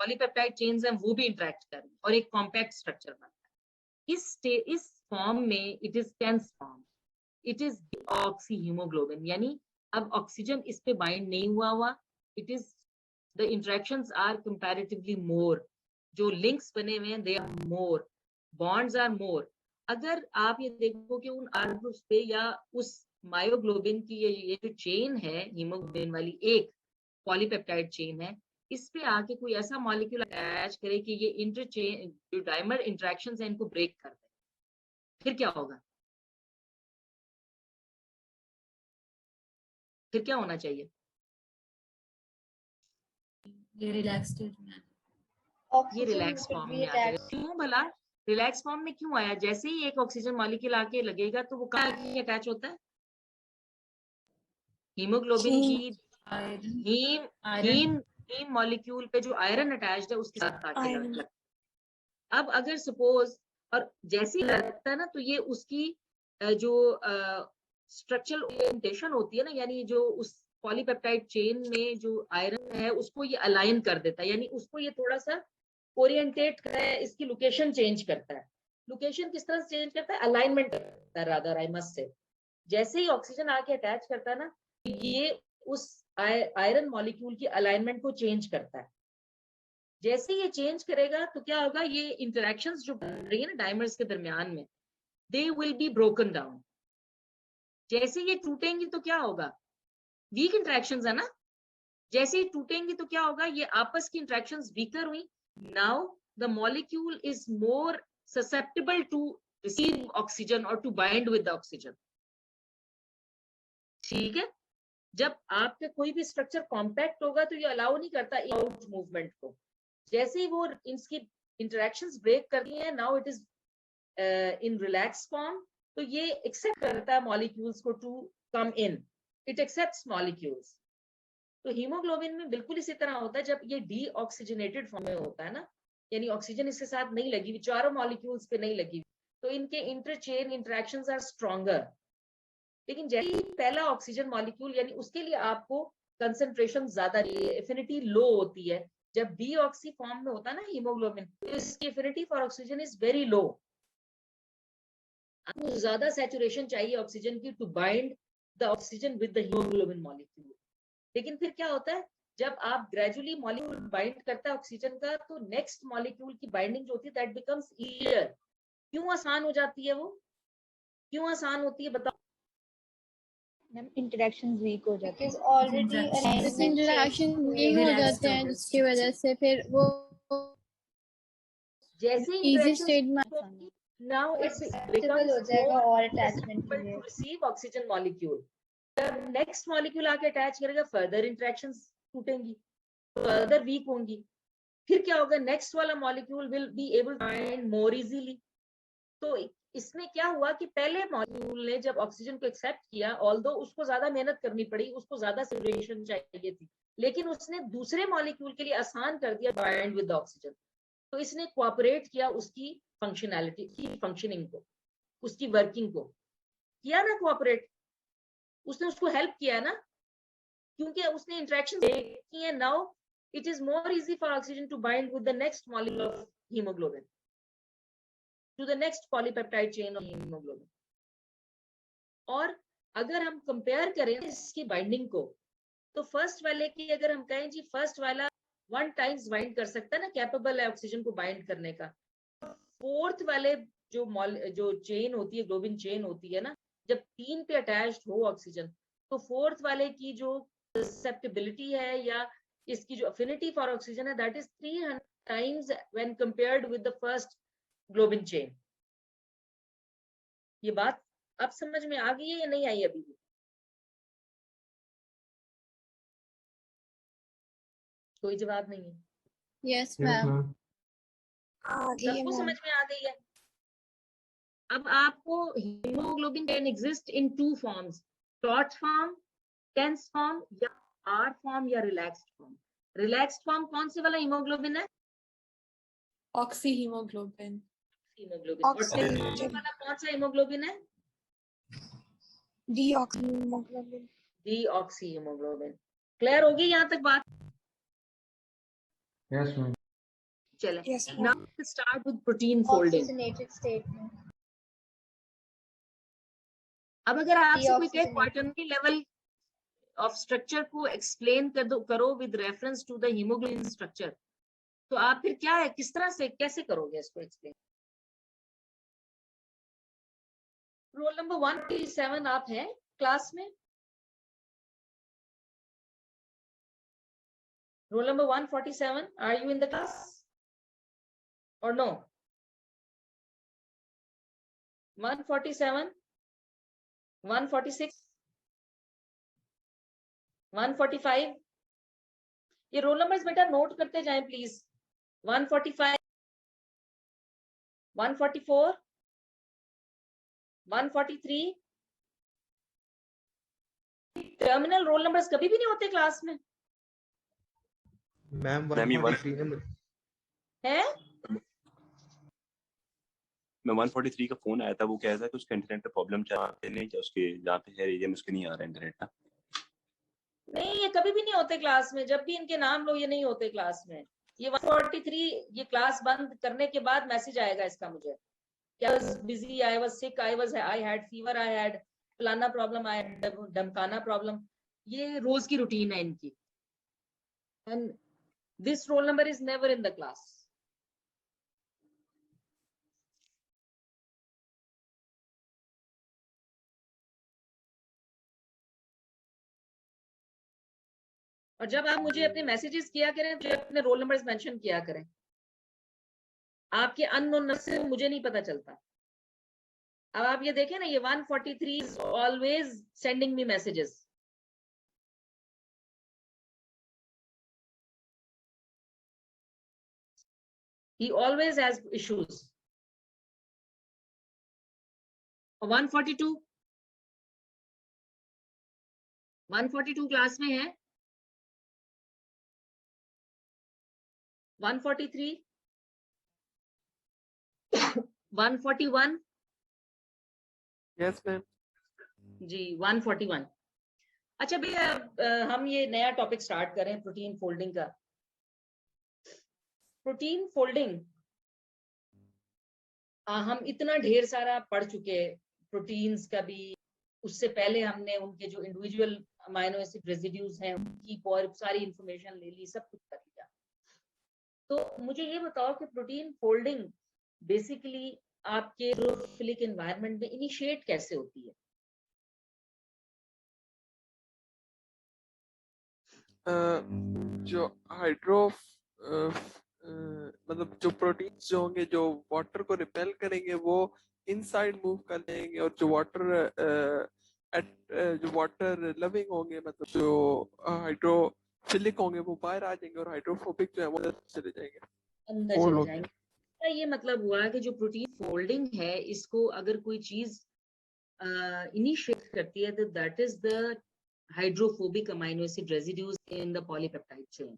पॉलीपेप्टाइड चेन्स हैं वो भी इंटरेक्ट कर रहे हैं और एक कॉम्पैक्ट स्ट्रक्चर बन रहा है। इस फॉर्म में it is tense form, it is oxy haemoglobin, यानी अब ऑक्सीजन इस पे बाइंड नहीं हुआ। It is the interactions are comparatively more, जो लिंक्स बने हुए हैं they are more, bonds are more. अगर आप ये देखो कि उन आर ग्रुप्स पे या उस मायोग्लोबिन की ये जो चेन है हीमोग्लोबिन वाली, एक पॉलीपेप्टाइड चेन है, इस पे आके कोई ऐसा मॉलिक्यूल अटैच करे कि ये इंटरचेन जो डाइमर इंटरेक्शंस हैं इनको ब्रेक कर दे, फिर क्या होगा? फिर क्या होना चाहिए? ये रिलैक्स स्टेट में ये रिलैक्स फॉर्म में आ जाएगा। क्यों भला रिलैक्स फॉर्म में क्यों आया? जैसे ही एक ऑक्सीजन मॉलिक्यूल आके लगेगा तो वो कहाँ अटैच होता है? Haemoglobin Heme. की Iron. Haem Iron. Haem molecule पे जो आयरन अटैच्ड है उसके साथ आके Iron. लगता है। अब अगर सपोज और जैसे ही लगता है ना, तो ये उसकी जो स्ट्रक्चरल ओरिएंटेशन होती है ना, यानी जो उस पॉलीपेप्टाइड चेन में जो आयरन है उसको ये अलाइन कर देता है, यानी उसको ये थोड़ा सा ओरिएंटेट करता है, इसकी लोकेशन चेंज करता है। लोकेशन किस तरह से चेंज करता है? अलाइनमेंट करता है, रादर आई मस्ट से। जैसे ही ऑक्सीजन आके अटैच करता है ना, ये उस आयरन मॉलिक्यूल की अलाइनमेंट को चेंज करता है। जैसे ये चेंज करेगा तो क्या होगा, ये इंटरेक्शंस जो बन रही है ना डायमर्स के दरमियान में, they will be broken down. जैसे ये टूटेंगी तो क्या होगा, वीक इंटरेक्शंस है ना, जैसे ही टूटेंगी तो क्या होगा, ये आपस की इंटरेक्शंस वीकर हुई। Now the molecule is more susceptible to receive oxygen और to bind with the oxygen. ठीक है, जब आपके कोई भी स्ट्रक्चर कॉम्पैक्ट होगा तो ये अलाउ नहीं करता आउट मूवमेंट को। जैसे ही वो इसकी इंटरेक्शंस ब्रेक करती हैं, now it is in relax form, तो ये एक्सेप्ट करता है मॉलिक्यूल्स को to come in, it accepts molecules. तो हीमोग्लोबिन में बिल्कुल इसी तरह होता है, जब ये डीऑक्सीजनेटेड फॉर्म में होता है ना, यानी ऑक्सीजन इसके साथ नहीं लगी हुई, चारों मॉलिक्यूल्स पे नहीं लगी हुई, तो इनके इंटरचेन इंटरेक्शंस आर स्ट्रॉन्गर। लेकिन जैसे ही पहला ऑक्सीजन मॉलिक्यूल, यानी उसके लिए आपको कंसंट्रेशन ज्यादा चाहिए, एफिनिटी लो होती है। जब डीऑक्सी फॉर्म में होता है ना हीमोग्लोबिन, तो इसकी affinity for oxygen is very low. आपको ज्यादा सैचुरेशन चाहिए ऑक्सीजन की to bind the oxygen with the haemoglobin molecule. लेकिन फिर क्या होता है, जब आप ग्रेजुअली मॉलिक्यूल बाइंड करता है ऑक्सीजन का, तो नेक्स्ट मॉलिक्यूल की बाइंडिंग जो होती है दैट बिकम्स ईजियर। क्यों आसान हो जाती है वो, क्यों आसान होती है बताओ? इंटरेक्शंस वीक हो जाते हैं, ऑलरेडी इंटरेक्शन वीक हो जाते हैं, जिसकी वजह से फिर वो जैसे इजी इंटरेक्शन स्टेट में नाउ इट हो जाएगा और अटैचमेंट के लिए। To receive oxygen molecule. जब नेक्स्ट मॉलिक्यूल आके अटैच करेगा, फर्दर इंटरेक्शंस टूटेंगी, फर्दर वीक होंगी। फिर क्या होगा, नेक्स्ट वाला molecule will be able to bind more easily. तो इसमें क्या हुआ कि पहले मॉलिक्यूल ने जब ऑक्सीजन को एक्सेप्ट किया, ऑल्दो उसको ज्यादा मेहनत करनी पड़ी, उसको ज्यादा सैचुरेशन चाहिए थी, लेकिन उसने दूसरे मॉलिक्यूल के लिए आसान कर दिया बाइंड विद ऑक्सीजन। तो इसने कोऑपरेट किया उसकी फंक्शनैलिटी की, फंक्शनिंग को, उसकी वर्किंग को किया ना कोऑपरेट, उसने उसको हेल्प किया ना, क्योंकि उसने इंटरेक्शन की है। Now it is more easy for oxygen to bind with the next molecule of haemoglobin, to the next polypeptide chain of hemoglobin। और अगर हम कंपेयर करें इसकी बाइंडिंग को, तो फर्स्ट वाले की अगर हम कहें जी, फर्स्ट वाला 1 टाइम्स बाइंड कर सकता है ना, कैपेबल है ऑक्सीजन को बाइंड करने का। फोर्थ वाले जो चेन होती है, ग्लोबिन चेन होती है ना, जब 3 पे अटैच्ड हो ऑक्सीजन, तो फोर्थ वाले की जो ससेप्टेबिलिटी है या इसकी जो अफिनिटी फॉर ऑक्सीजन है, that is 300 times when compared with the first globin chain. ये बात अब समझ में आ गई है या नहीं आई अभी भी? कोई जवाब नहीं है? यस मैम, सबको समझ में आ गई है? अब आपको haemoglobin can exist in 2 forms, short form, tense form, या आर फॉर्म या रिलैक्स्ड फॉर्म। रिलैक्स्ड फॉर्म कौन से वाला हीमोग्लोबिन है? Oxy haemoglobin. हीमोग्लोबिन। और टेंस वाला कौन सा हीमोग्लोबिन है? Deoxy haemoglobin. Deoxy haemoglobin. Clear होगी यहाँ तक बात? Yes ma'am. चलें, Yes, ma'am. now let's start with protein folding। Oxygenated state में अब अगर आपसे कोई कहे Deoxygenated। Quaternary level of structure को एक्सप्लेन करो with reference to the haemoglobin structure, तो आप फिर क्या है, किस तरह से कैसे करोगे इसको एक्सप्लेन? रोल नंबर 137 आप हैं क्लास में? Roll number 147, are you in the class और नो? 147, 146, 145, ये रोल नंबर्स बेटा नोट करते जाएं प्लीज। 145, 144, 143, टर्मिनल रोल नंबर्स कभी भी नहीं होते क्लास में मैम मैम, ये 143 में है? मैं 143 का फोन आया था, वो कह रहा था कि उसका इंटरनेट पे प्रॉब्लम चल रहा है, नहीं उसके जहाँ पे है एरिया में उसके नहीं आ रहा इंटरनेट ना। नहीं, ये कभी भी नहीं होते क्लास में, जब भी इनके नाम लो ये नहीं होते क्लास में। ये 143 ये क्लास बंद करने के बाद मैसेज आएगा इसका मुझे, I was busy, I was sick, I had fever, I had फलाना प्रॉब्लम, I had डमकाना प्रॉब्लम। ये रोज की रूटीन है इनकी। And this roll number is never in the class. और जब आप मुझे अपने मैसेजेस किया करें तो अपने रोल नंबर्स मेंशन किया करें। आपके अननोन नंबर से मुझे नहीं पता चलता। अब आप ये देखें ना, ये 143 is always sending me messages. He always has issues. 142 class में है। 143 141 यस मैम। जी 141। अच्छा भैया, हम ये नया टॉपिक स्टार्ट करें प्रोटीन फोल्डिंग का। प्रोटीन फोल्डिंग हम इतना ढेर सारा पढ़ चुके प्रोटीन्स का भी। उससे पहले हमने उनके जो इंडिविजुअल अमाइनो एसिड रेसिड्यूज हैं उनकी बहुत सारी इंफॉर्मेशन ले ली, सब कुछ कर लिया। तो मुझे ये बताओ कि प्रोटीन फोल्डिंग बेसिकली आपके हाइड्रोफिलिक एनवायरनमेंट में इनिशिएट कैसे होती है? जो हाइड्रो मतलब जो प्रोटीन्स जो होंगे जो वाटर को रिपेल करेंगे वो इनसाइड मूव कर लेंगे, और जो वाटर लविंग होंगे मतलब जो हाइड्रोफिलिक होंगे वो बाहर आ जाएंगे, और हाइड्रोफोबिक जो है वो अंदर चले जाएंगे, अंदर फोल्ड चले होके। जाएंगे। ये मतलब हुआ कि जो प्रोटीन फोल्डिंग है इसको अगर कोई चीज इनिशिएट करती है तो that is the hydrophobic amino acid residues in the polypeptide chain.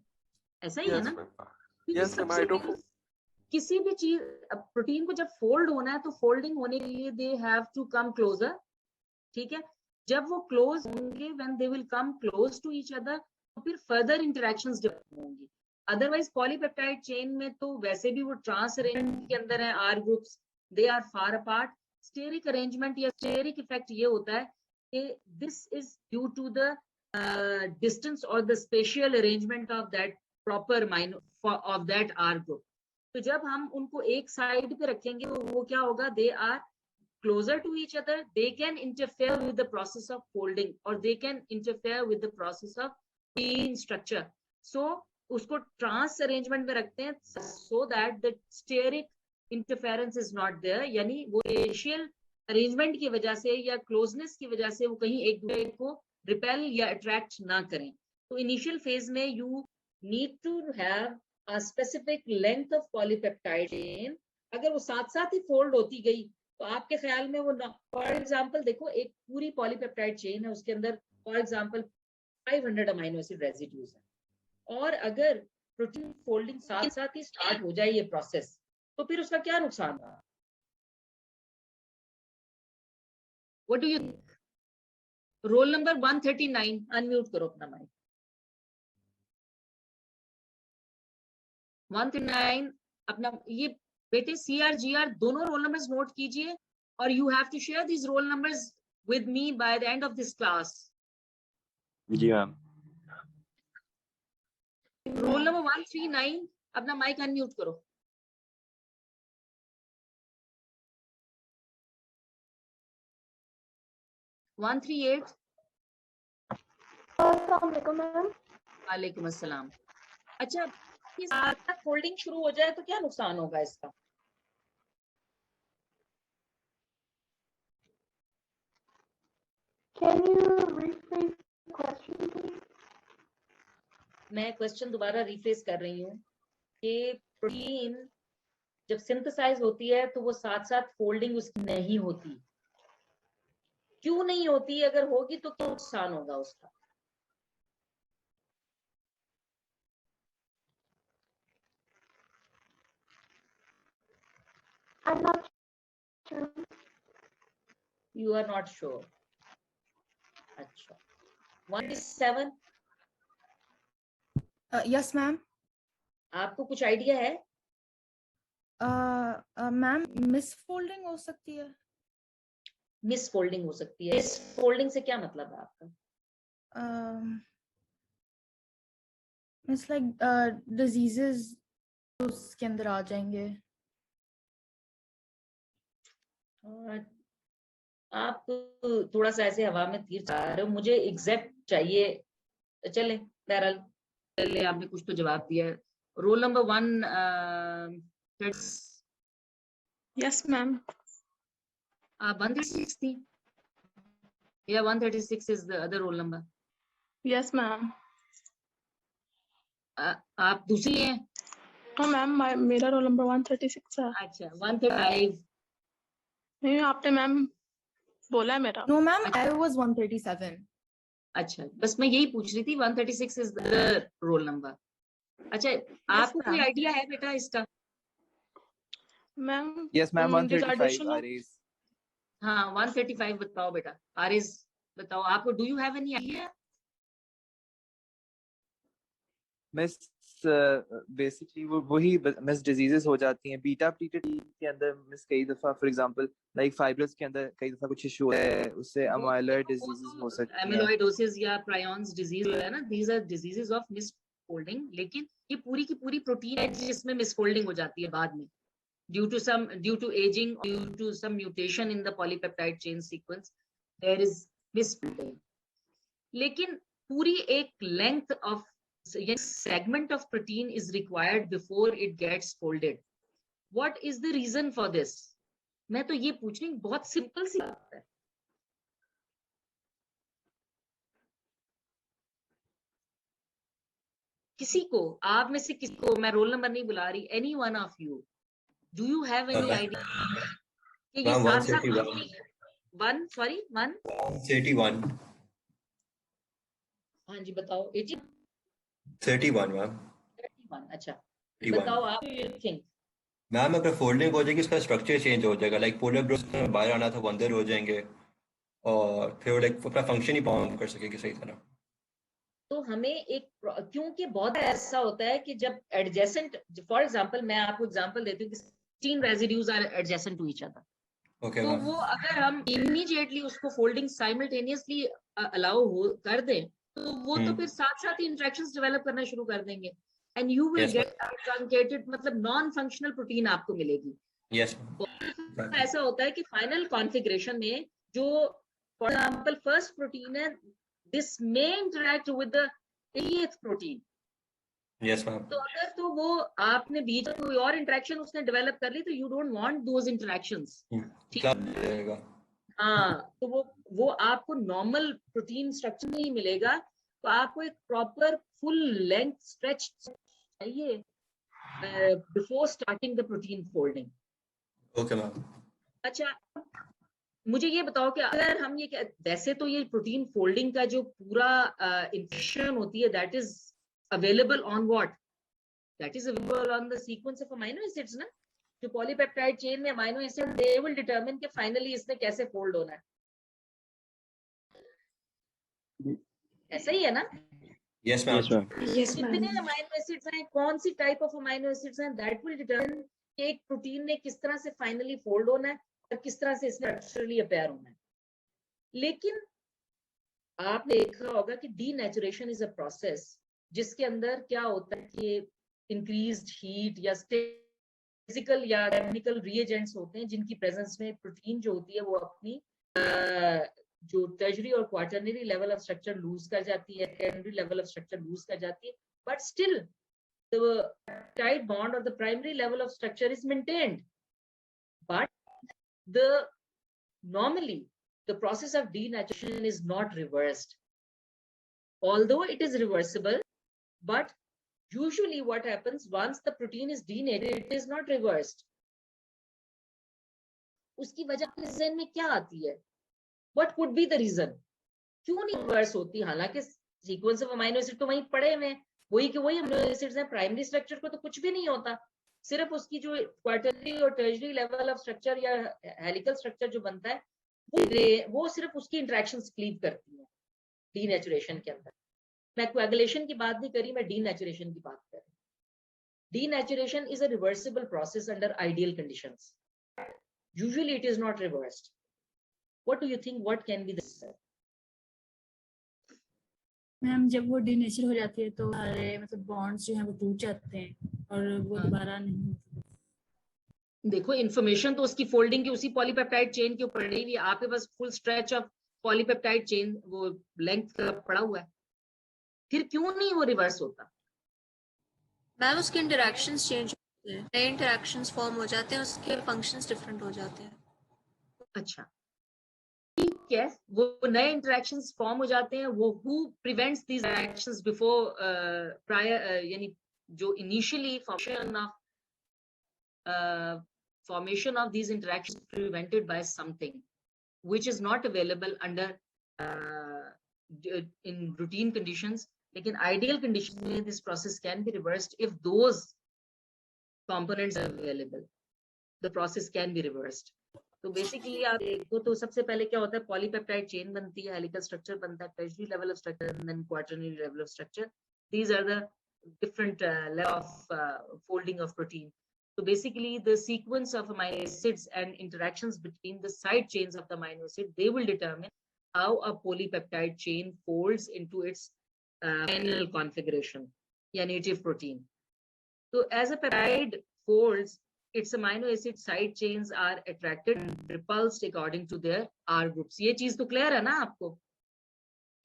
ऐसा ही है ना? क्योंकि यस मैम, सबसे पहले किसी भी चीज प्रोटीन को जब फोल्ड होना है तो फोल्डिंग होने के लिए they have to come closer. ठीक है, जब वो क्लोज होंगे when they will come close to each other तो फिर फर्दर इंटरेक्शंस डेवलप होंगी। अदरवाइज पॉलीपेप्टाइड चेन में तो वैसे भी वो ट्रांस अरेंजमेंट के अंदर है, R groups, they are far apart. Steric arrangement या स्टेरिक इफेक्ट ये होता है कि this is due to the distance और the spatial arrangement of that proper amino of that R group. तो जब हम उनको एक साइड पे रखेंगे तो वो क्या होगा, they are closer to each other, they can interfere with the process of folding or they can interfere with the process of protein structure. So उसको trans arrangement में रखते हैं so that the steric interference is not there, यानी वो spatial arrangement की वजह से या closeness की वजह से वो कहीं एक दूसरे को repel या attract ना करें। तो initial phase में you need to have a specific length of polypeptide chain। अगर वो साथ साथ ही फोल्ड होती गई तो आपके ख्याल में वो, फॉर एग्जांपल देखो एक पूरी पॉलीपेप्टाइड चेन है, उसके अंदर for example 500 amino acid residues है, और अगर प्रोटीन फोल्डिंग साथ साथ ही स्टार्ट हो जाए ये प्रोसेस तो फिर उसका क्या नुकसान होगा? What do you think? Role number 139 unmute करो अपना माइक। 139 अपना ये बेटे CR GR दोनों रोल नंबर्स नोट कीजिए और you have to share this roll numbers with me by the end of this class. जी मैम। रोल नंबर 139 अपना माइक अनम्यूट करो। वन 138 वालेकुम अस्सलाम। अच्छा, साथ साथ फोल्डिंग शुरू हो जाए तो क्या नुकसान होगा इसका? Can you rephrase the question, please? मैं क्वेश्चन दोबारा रिफ्रेश कर रही हूँ कि प्रोटीन जब सिंथेसाइज होती है तो वो साथ साथ फोल्डिंग उसकी नहीं होती। क्यों नहीं होती, अगर होगी तो क्या नुकसान होगा उसका? I'm not sure. You are not sure. अच्छा, 127 यस मैम। आपको कुछ आइडिया है? मैम मिस फोल्डिंग हो सकती है। मिस फोल्डिंग हो सकती है। मिस फोल्डिंग से क्या मतलब है आपका? इट्स लाइक डिजीजेस उसके अंदर आ जाएंगे। और आप थोड़ा सा ऐसे हवा में तीर चला रहे हो, मुझे एग्जैक्ट चाहिए। चले बहरहाल, चले आपने कुछ तो जवाब दिया है। Roll number 1 yes ma'am. आप 136 थी या 136 is the other roll number? Yes ma'am. आप दूसरी हैं? हाँ मैम, मेरा रोल नंबर 136 है। अच्छा, 135? नहीं, आपने मैम बोला है मेरा। No ma'am, I was 137। अच्छा, बस मैं यही पूछ रही थी, 136 इज द रोल नंबर। अच्छा, आपको कोई आइडिया है बेटा इसका? Ma'am yes ma'am, 135 रिगार्डेशन Aaris. हाँ, 135 बताओ बेटा। आरिस बताओ, आपको do you have any idea? Miss basically वो वही मिस डिजीजेस हो जाती हैं बीटा प्लीटेड के अंदर। मिस कई दफा फॉर एग्जांपल लाइक फाइब्रस के अंदर कई दफा कुछ इशू है, उससे अमाइलॉइड डिजीजेस हो सकती हैं। एमिलॉइडोसिस या प्रायॉन्स डिजीज है ना, these are diseases of misfolding. लेकिन ये पूरी की पूरी प्रोटीन है जिसमें मिसफोल्डिंग हो जाती है बाद में, due to aging, due to some mutation in the polypeptide chain sequence, there is misfolding. लेकिन पूरी एक length of segment of protein is required before it gets folded. What is the reason for this? मैं तो ये पूछ रही हूँ, बहुत सिंपल सी बात है। किसी को, आप में से किसी को, मैं रोल नंबर नहीं बुला रही, any one of you, do you have any idea कि ये साथ साथ 131 हाँ जी बताओ। 31 मैम। 31 अच्छा, बताओ आप थिंक। मैम अगर फोल्डिंग हो जाएगी इसका स्ट्रक्चर चेंज हो जाएगा, लाइक पोलर ग्रुप्स में बाहर आना था वो अंदर हो जाएंगे और फिर लाइक अपना फंक्शन ही परफॉर्म कर सकेगी सही तरह। तो हमें एक, क्योंकि बहुत ऐसा होता है कि जब एडजेसेंट, फॉर एग्जांपल मैं आपको एग्जांपल देती हूँ कि 16 residues are adjacent to each other, तो वो अगर हम इमीडिएटली उसको फोल्डिंग साइमल्टेनियसली अलाउ कर दें तो वो तो फिर साथ साथ ही इंटरेक्शंस डेवलप करना शुरू कर देंगे and you will get truncated, मतलब नॉन फंक्शनल प्रोटीन आपको मिलेगी। यस, ऐसा होता है कि फाइनल कॉन्फ़िगरेशन में जो फॉर एग्जांपल फर्स्ट प्रोटीन है, this may interact with the 80th protein. Yes ma'am. तो अगर तो वो आपने बीच में कोई और इंटरेक्शन उसने डेवलप कर ली तो you don't want those interactions, ठीक है? हाँ, तो वो आपको नॉर्मल प्रोटीन स्ट्रक्चर नहीं मिलेगा, तो आपको एक प्रॉपर फुल लेंथ स्ट्रेच चाहिए before starting the protein folding. Okay ma'am. अच्छा, मुझे ये बताओ कि अगर हम ये, वैसे तो ये प्रोटीन फोल्डिंग का जो पूरा इंफॉर्मेशन होती है that is available on what? That is available on the sequence of amino acids ना, जो पॉलीपेप्टाइड चेन में amino acid they will determine कि फाइनली इसने कैसे फोल्ड होना है, ऐसा ही है ना? Yes ma'am. कितने अमाइनो एसिड्स हैं, कौन सी टाइप ऑफ अमाइनो एसिड्स हैं, दैट विल डिटरमिन कि एक प्रोटीन ने किस तरह से फाइनली फोल्ड होना है और किस तरह से इसने स्ट्रक्चरली अपीयर होना है। लेकिन आपने देखा होगा कि डीनेचुरेशन इज अ प्रोसेस जिसके अंदर क्या होता है कि इंक्रीज्ड हीट या फिजिकल या केमिकल रिएजेंट्स होते हैं जिनकी प्रेजेंस में प्रोटीन जो होती है वो अपनी जो टर्शरी और quaternary level of structure loose कर जाती है, secondary level of structure loose कर जाती है, but still the tight bond और the primary level of structure is maintained. But the normally the process of denaturation is not reversed, although it is reversible, but usually what happens once the protein is denatured, it is not reversed. उसकी वजह अपने ज़हन में क्या आती है? What could be the reason? क्यों नहीं रिवर्स होती? हालांकि सीक्वेंस ऑफ अमाइनो एसिड तो वहीं पड़े हुए हैं, वही के वही अमीनो एसिड्स हैं, प्राइमरी स्ट्रक्चर को तो कुछ भी नहीं होता, सिर्फ उसकी जो क्वार्टरली और टर्शरी लेवल ऑफ स्ट्रक्चर या हेलिकल स्ट्रक्चर जो बनता है वो सिर्फ उसकी इंटरेक्शंस क्लीव करती है डीनेचुरेशन के अंदर। मैं कोएगुलेशन की बात नहीं करी, मैं डीनेचुरेशन की बात कर रही हूँ। Denaturation is a reversible process under ideal conditions. Usually it is not reversed. What do you think, what can be this? Ma'am जब वो डीनेचर हो जाती है तो सारे मतलब बॉन्ड्स जो हैं वो टूट जाते हैं और वो दोबारा नहीं। देखो इंफॉर्मेशन तो उसकी फोल्डिंग की उसी पॉलीपेप्टाइड चेन के ऊपर नहीं हुई, आपके पास full stretch of polypeptide chain वो लेंथ का पड़ा हुआ है, फिर क्यों नहीं वो रिवर्स होता? मैम उसके इंटरेक्शंस चेंज होते हैं, नए इंटरेक्शंस फॉर्म हो जाते हैं, उसके फंक्शंस डिफरेंट हो जाते हैं। अच्छा ठीक है, वो नए इंटरेक्शंस फॉर्म हो जाते हैं, वो who prevents these interactions before prior, यानी जो initially formation of these interactions prevented by something which is not available under in routine conditions, lekin ideal conditions mein this process can be reversed if those components are available, the process can be reversed. तो basically आप देखो तो सबसे पहले क्या होता है, polypeptide chain बनती है, हेलिकल स्ट्रक्चर बनता है, tertiary level of structure and then quaternary level of structure. These are the different level of folding of protein. So basically the sequence of amino acids and interactions between the side chains of the amino acid, they will determine how a polypeptide chain folds into its final configuration, या native protein. So as a peptide folds, its amino acid side chains are attracted and repulsed according to their R groups. ये चीज तो clear है ना आपको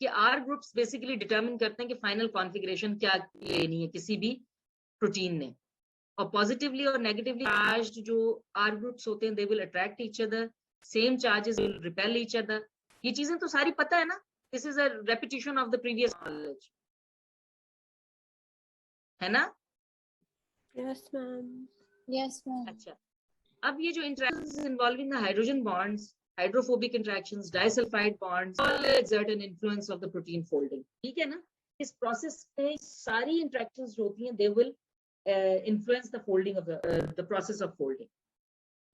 कि R groups basically determine करते हैं कि फाइनल कॉन्फ़िगरेशन क्या लेनी है किसी भी प्रोटीन ने, और पॉजिटिवली और नेगेटिवली चार्ज्ड जो R ग्रुप्स होते हैं they will attract each other, same charges will repel each other. ये चीजें तो सारी पता है ना, this is a repetition of the previous knowledge, है ना? Yes ma'am. Yes ma'am. अच्छा, अब ये जो interactions involving the hydrogen bonds, hydrophobic interactions, disulfide bonds, all exert an influence of the protein folding. ठीक है ना? इस process में सारी interactions जो होती हैं, they will influence the folding of the process of folding.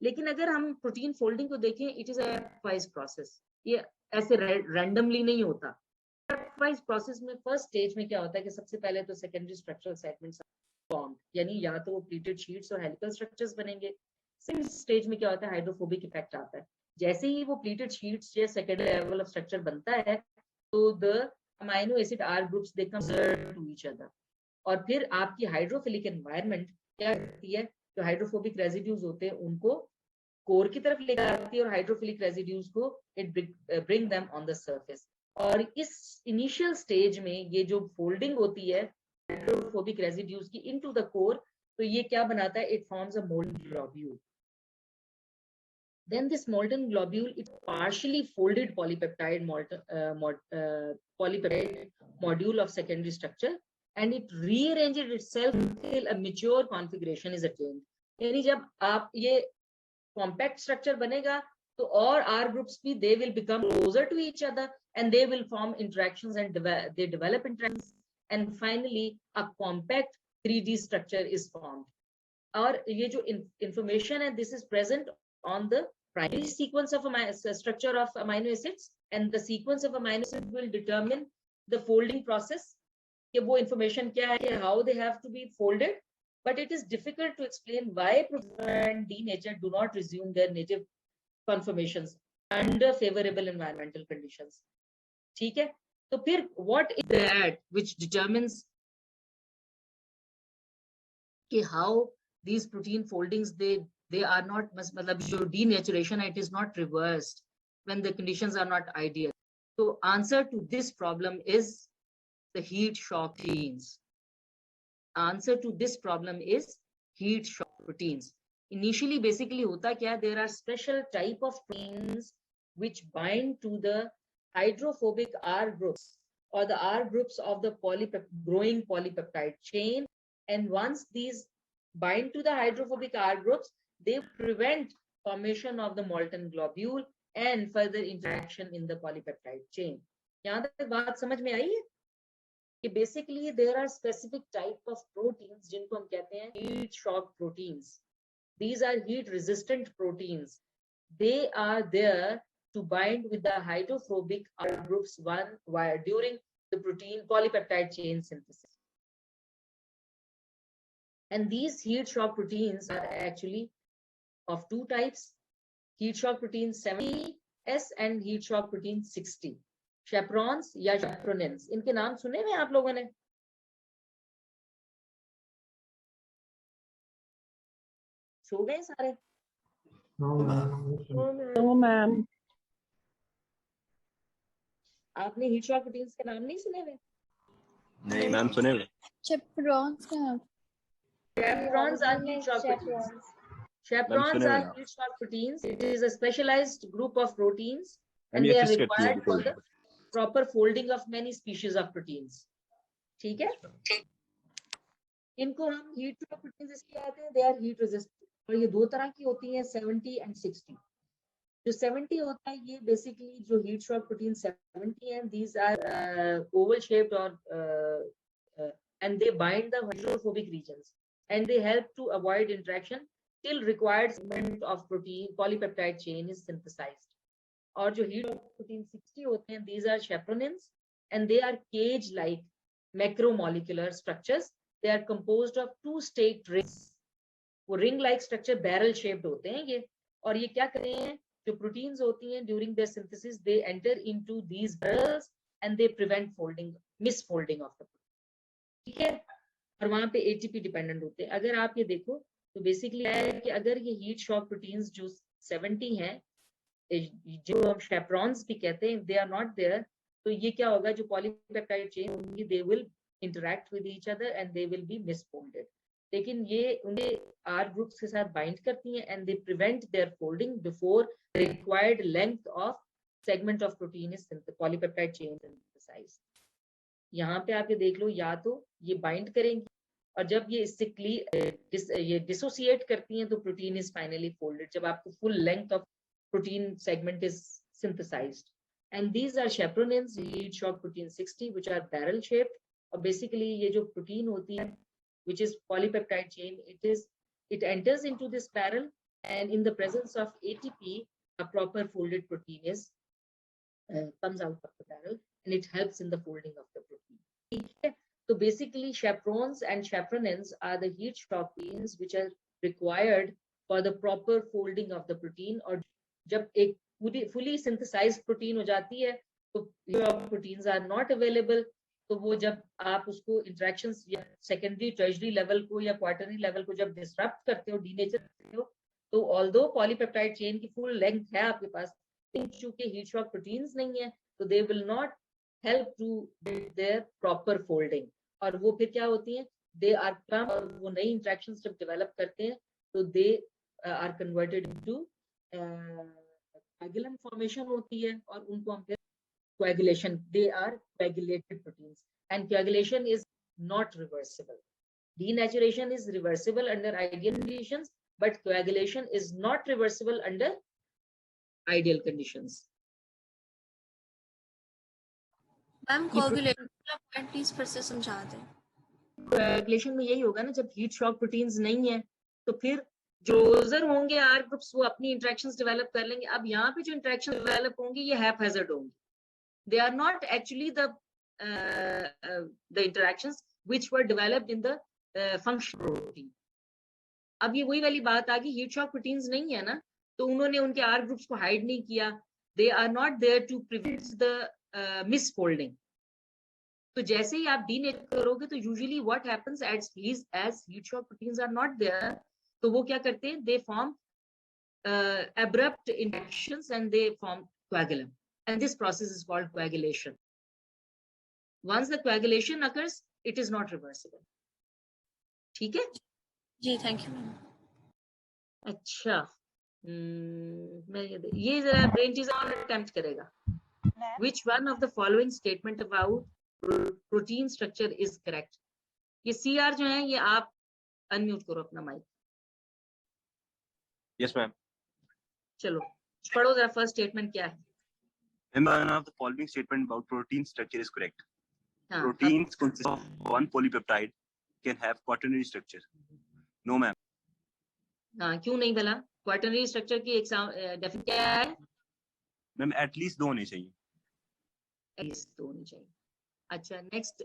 लेकिन अगर हम protein folding को देखें, it is a stepwise process. ये ऐसे randomly नहीं होता। Stepwise process में first stage में क्या होता है कि सबसे पहले तो secondary structural segments formed, यानी या तो वो pleated sheets और helical structures बनेंगे। Second stage में क्या होता है, hydrophobic effect आता है। जैसे ही वो प्लीटेड शीट्स या सेकेंडरी लेवल ऑफ स्ट्रक्चर बनता है तो the amino acid R groups they come to each other, और फिर आपकी हाइड्रोफिलिक एनवायरनमेंट क्या करती है, जो हाइड्रोफोबिक रेजिड्यूज होते हैं उनको कोर की तरफ लेकर आती है और हाइड्रोफिलिक रेजिड्यूज को it bring them on the surface. और इस इनिशियल स्टेज में ये जो फोल्डिंग होती है हाइड्रोफोबिक रेजिड्यूज की इनटू द कोर, तो ये क्या बनाता है, it forms a molten globule. Then this molten globule is partially folded polypeptide polypeptide module of secondary structure, and it rearranges itself until a mature configuration is attained. यानी जब आप ये compact structure बनेगा तो और R groups भी they will become closer to each other and they will form interactions and they develop interactions, and finally a compact 3D structure is formed. और ये जो information है, this is present on the primary sequence of structure of amino acids, and the sequence of amino acids will determine the folding process, कि वो information क्या है, how they have to be folded, but it is difficult to explain why protein and denatured do not resume their native conformations under favorable environmental conditions. ठीक है, तो फिर what is that which determines कि how these protein foldings they are not, मतलब जो denaturation it is not reversed when the conditions are not ideal. So answer to this problem is the heat shock proteins. Answer to this problem is heat shock proteins. Initially basically होता क्या, there are special type of proteins which bind to the hydrophobic R groups or the R groups of the growing polypeptide chain, and once these bind to the hydrophobic R groups, they prevent formation of the molten globule, and further interaction in the polypeptide chain. यहाँ तक बात समझ में आई है कि basically there are specific type of proteins जिनको हम कहते हैं heat shock proteins. These are heat resistant proteins. They are there to bind with the hydrophobic R groups during the protein polypeptide chain synthesis. And these heat shock proteins are actually of two types: heat shock protein 70S and heat shock protein 60. Chaperones या chaperonins, इनके नाम सुने हुए आप लोगों ने? सो गए सारे? No, ma'am. आपने हीट शॉक प्रोटीन्स के नाम नहीं सुने हुए? नहीं मैम सुने हुए। Chaperons का Chaperones are heat shock proteins. Chaperones are heat shock proteins. It is a specialized group of proteins and they are required for the proper folding of many species of proteins. ठीक है? इनको हम heat shock proteins इसलिए कहते हैं, they are heat resistant. और ये दो तरह की होती हैं, 70 and 60. जो 70 होता है ये basically जो heat shock protein 70 हैं, these are oval shaped or and they bind the hydrophobic regions and they help to avoid interaction till required segment of protein polypeptide chain is synthesized. और जो heat shock protein 60 होते हैं, these are chaperonins and they are cage like macromolecular structures. They are composed of two staked rings. वो ring like structure barrel shaped होते हैं ये, और ये क्या करते हैं, जो proteins होती हैं during their synthesis they enter into these barrels and they prevent folding, misfolding of the protein. ठीक है? और वहां पे ATP डिपेंडेंट होते हैं. अगर आप ये देखो तो बेसिकली है कि अगर ये हीट शॉक प्रोटीन्स जो 70 हैं, जो हम chaperones भी कहते हैं, they are not there, तो ये क्या होगा, जो पॉलीपेप्टाइड चेन होंगी they will interact with each other and they will be misfolded. लेकिन ये उन्हें R ग्रुप्स के साथ बाइंड करती हैं and they prevent their folding before the required length of segment of protein is polypeptide chain synthesized. यहाँ पे आप ये देख लो, या तो ये बाइंड करेंगी और जब ये इससे ये डिसोसिएट करती हैं तो प्रोटीन इज फाइनली फोल्डेड, जब आपको full length of protein segment is synthesized. And these are chaperonins, heat shock protein 60, which are barrel shaped. और बेसिकली ये जो प्रोटीन होती है which is polypeptide chain, it enters into this barrel and in the presence of ATP a proper folded protein is comes out of the barrel and it helps in the folding of the protein. ठीक है? So basically chaperones and chaperonins are the heat shock proteins which are required for the proper folding of the protein. और जब एक fully synthesized protein हो जाती है तो proteins are not available. तो वो जब आप उसको इंटरेक्शंस या सेकेंडरी टर्शरी लेवल को या क्वार्टरनरी लेवल को जब डिसरप्ट करते हो, डीनेचर करते हो, तो ऑल्दो पॉलीपेप्टाइड चेन की फुल लेंथ है आपके पास, चूंकि हीट शॉक प्रोटीन्स नहीं है तो they will not help to their proper folding. और वो फिर क्या होती हैं, दे आर कम, और वो नई इंटरेक्शंस जब डेवलप करते हैं तो they are converted into coagulant formation होती है और उनको हम फिर coagulation, they are coagulated proteins and coagulation is not reversible. Denaturation is reversible under ideal conditions, but coagulation is not reversible under ideal conditions. Ma'am coagulation का point please फिर से समझा दें. कोagulation में यही होगा ना, जब हीट शॉक प्रोटीन्स नहीं है तो फिर जो यूजर होंगे आर ग्रुप्स वो अपनी इंटरेक्शंस डेवलप कर लेंगे. अब यहाँ पे जो इंटरेक्शन डेवलप होंगी ये हैपहैजर्ड होंगी. They are not actually the interactions which were developed in the functional protein. अब ये वही वाली बात आ गई, हीट शॉक प्रोटीन्स नहीं है ना, तो उन्होंने उनके R ग्रुप्स को हाइड नहीं किया. They are not there to prevent the misfolding. तो जैसे ही आप डीनेचर करोगे तो usually what happens as heat shock proteins are not there, तो वो क्या करते हैं, they form abrupt interactions and they form coagulum. And this process is called coagulation. Once the coagulation occurs, it is not reversible. ठीक है? जी, thank you. अच्छा, मैं ये जरा ब्रेन टीजर और अटेम्प्ट करेगा. Which one of the following statement about protein structure is correct? ये CR जो है ये आप अनम्यूट करो अपना माइक. Yes, ma'am. चलो पढ़ो जरा फर्स्ट स्टेटमेंट क्या है। None of the following statement about protein structure is correct. हाँ, Proteins consist of one polypeptide can have quaternary structure. No, ma'am. हाँ, क्यों नहीं भला? क्वाटरनरी स्ट्रक्चर की डेफिनेशन क्या है? मैम एटलीस्ट 2 होने चाहिए. एटलीस्ट 2 होनी चाहिए. अच्छा, next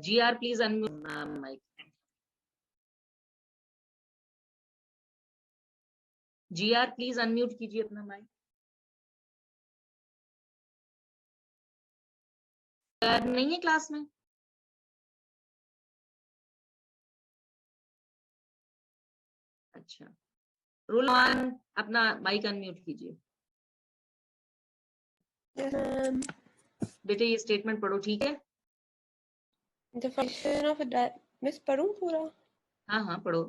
GR please unmute mic. GR please unmute कीजिए अपना माइक. नहीं है क्लास में? अच्छा, रूल 1 अपना माइक अनम्यूट कीजिए. बेटे ये स्टेटमेंट पढ़ो, ठीक है? The formation of a miss पढ़ूं पूरा? हाँ हाँ पढ़ो.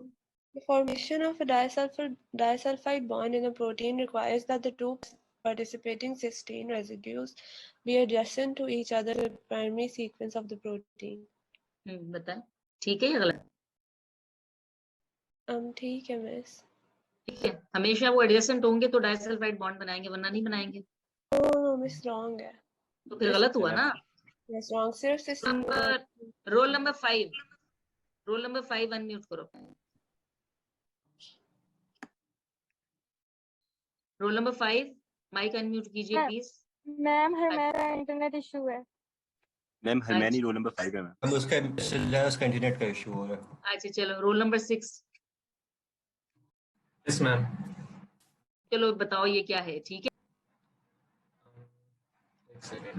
The formation of a disulfide bond in a protein requires that the two participating cysteine residues be adjacent to each other in the primary sequence of the protein. बता, ठीक है या गलत? ठीक है मिस. ठीक है, हमेशा वो एडजेसेंट होंगे तो डाइसल्फाइड बॉन्ड बनाएंगे, वरना नहीं बनाएंगे. मिस रॉन्ग है. तो फिर गलत हुआ ना. Yes wrong. सिर्फ roll number 5. Roll number 5 unmute करो. रोल नंबर 5 माइक अनम्यूट कीजिए प्लीज. मैम हमारा इंटरनेट इशू है. मैम हरमैनी रोल नंबर 5 है मैम. उसका इंटरनेट का इशू हो रहा है. अच्छा चलो, रोल नंबर 6. Yes ma'am. चलो बताओ ये क्या है, ठीक है? एक सेकंड.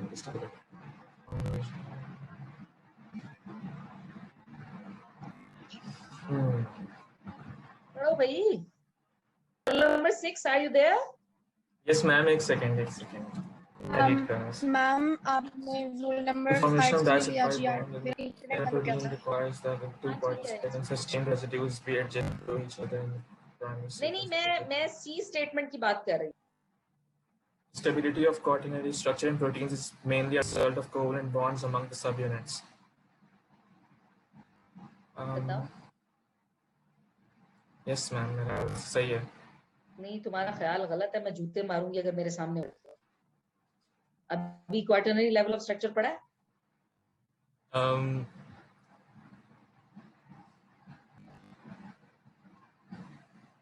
पढ़ो भाई. Roll number 6, are you there? Yes ma'am, एक सेकंड. एडिट करना. मैम आपने रोल नंबर 5 लिया जीआर मेरे इंटरनेट बंद हो गया था. requires that the two participants and sustained residues be adjacent to each other in the primary नहीं, sequence. मैं सी स्टेटमेंट की बात कर रही हूँ. Stability of quaternary structure in proteins is mainly a result of covalent bonds among the subunits. बताओ. Yes ma'am, मेरा सही है. नहीं, तुम्हारा ख्याल गलत है. मैं जूते मारूंगी अगर मेरे सामने हो. अभी क्वाटरनरी लेवल ऑफ स्ट्रक्चर पढ़ा है?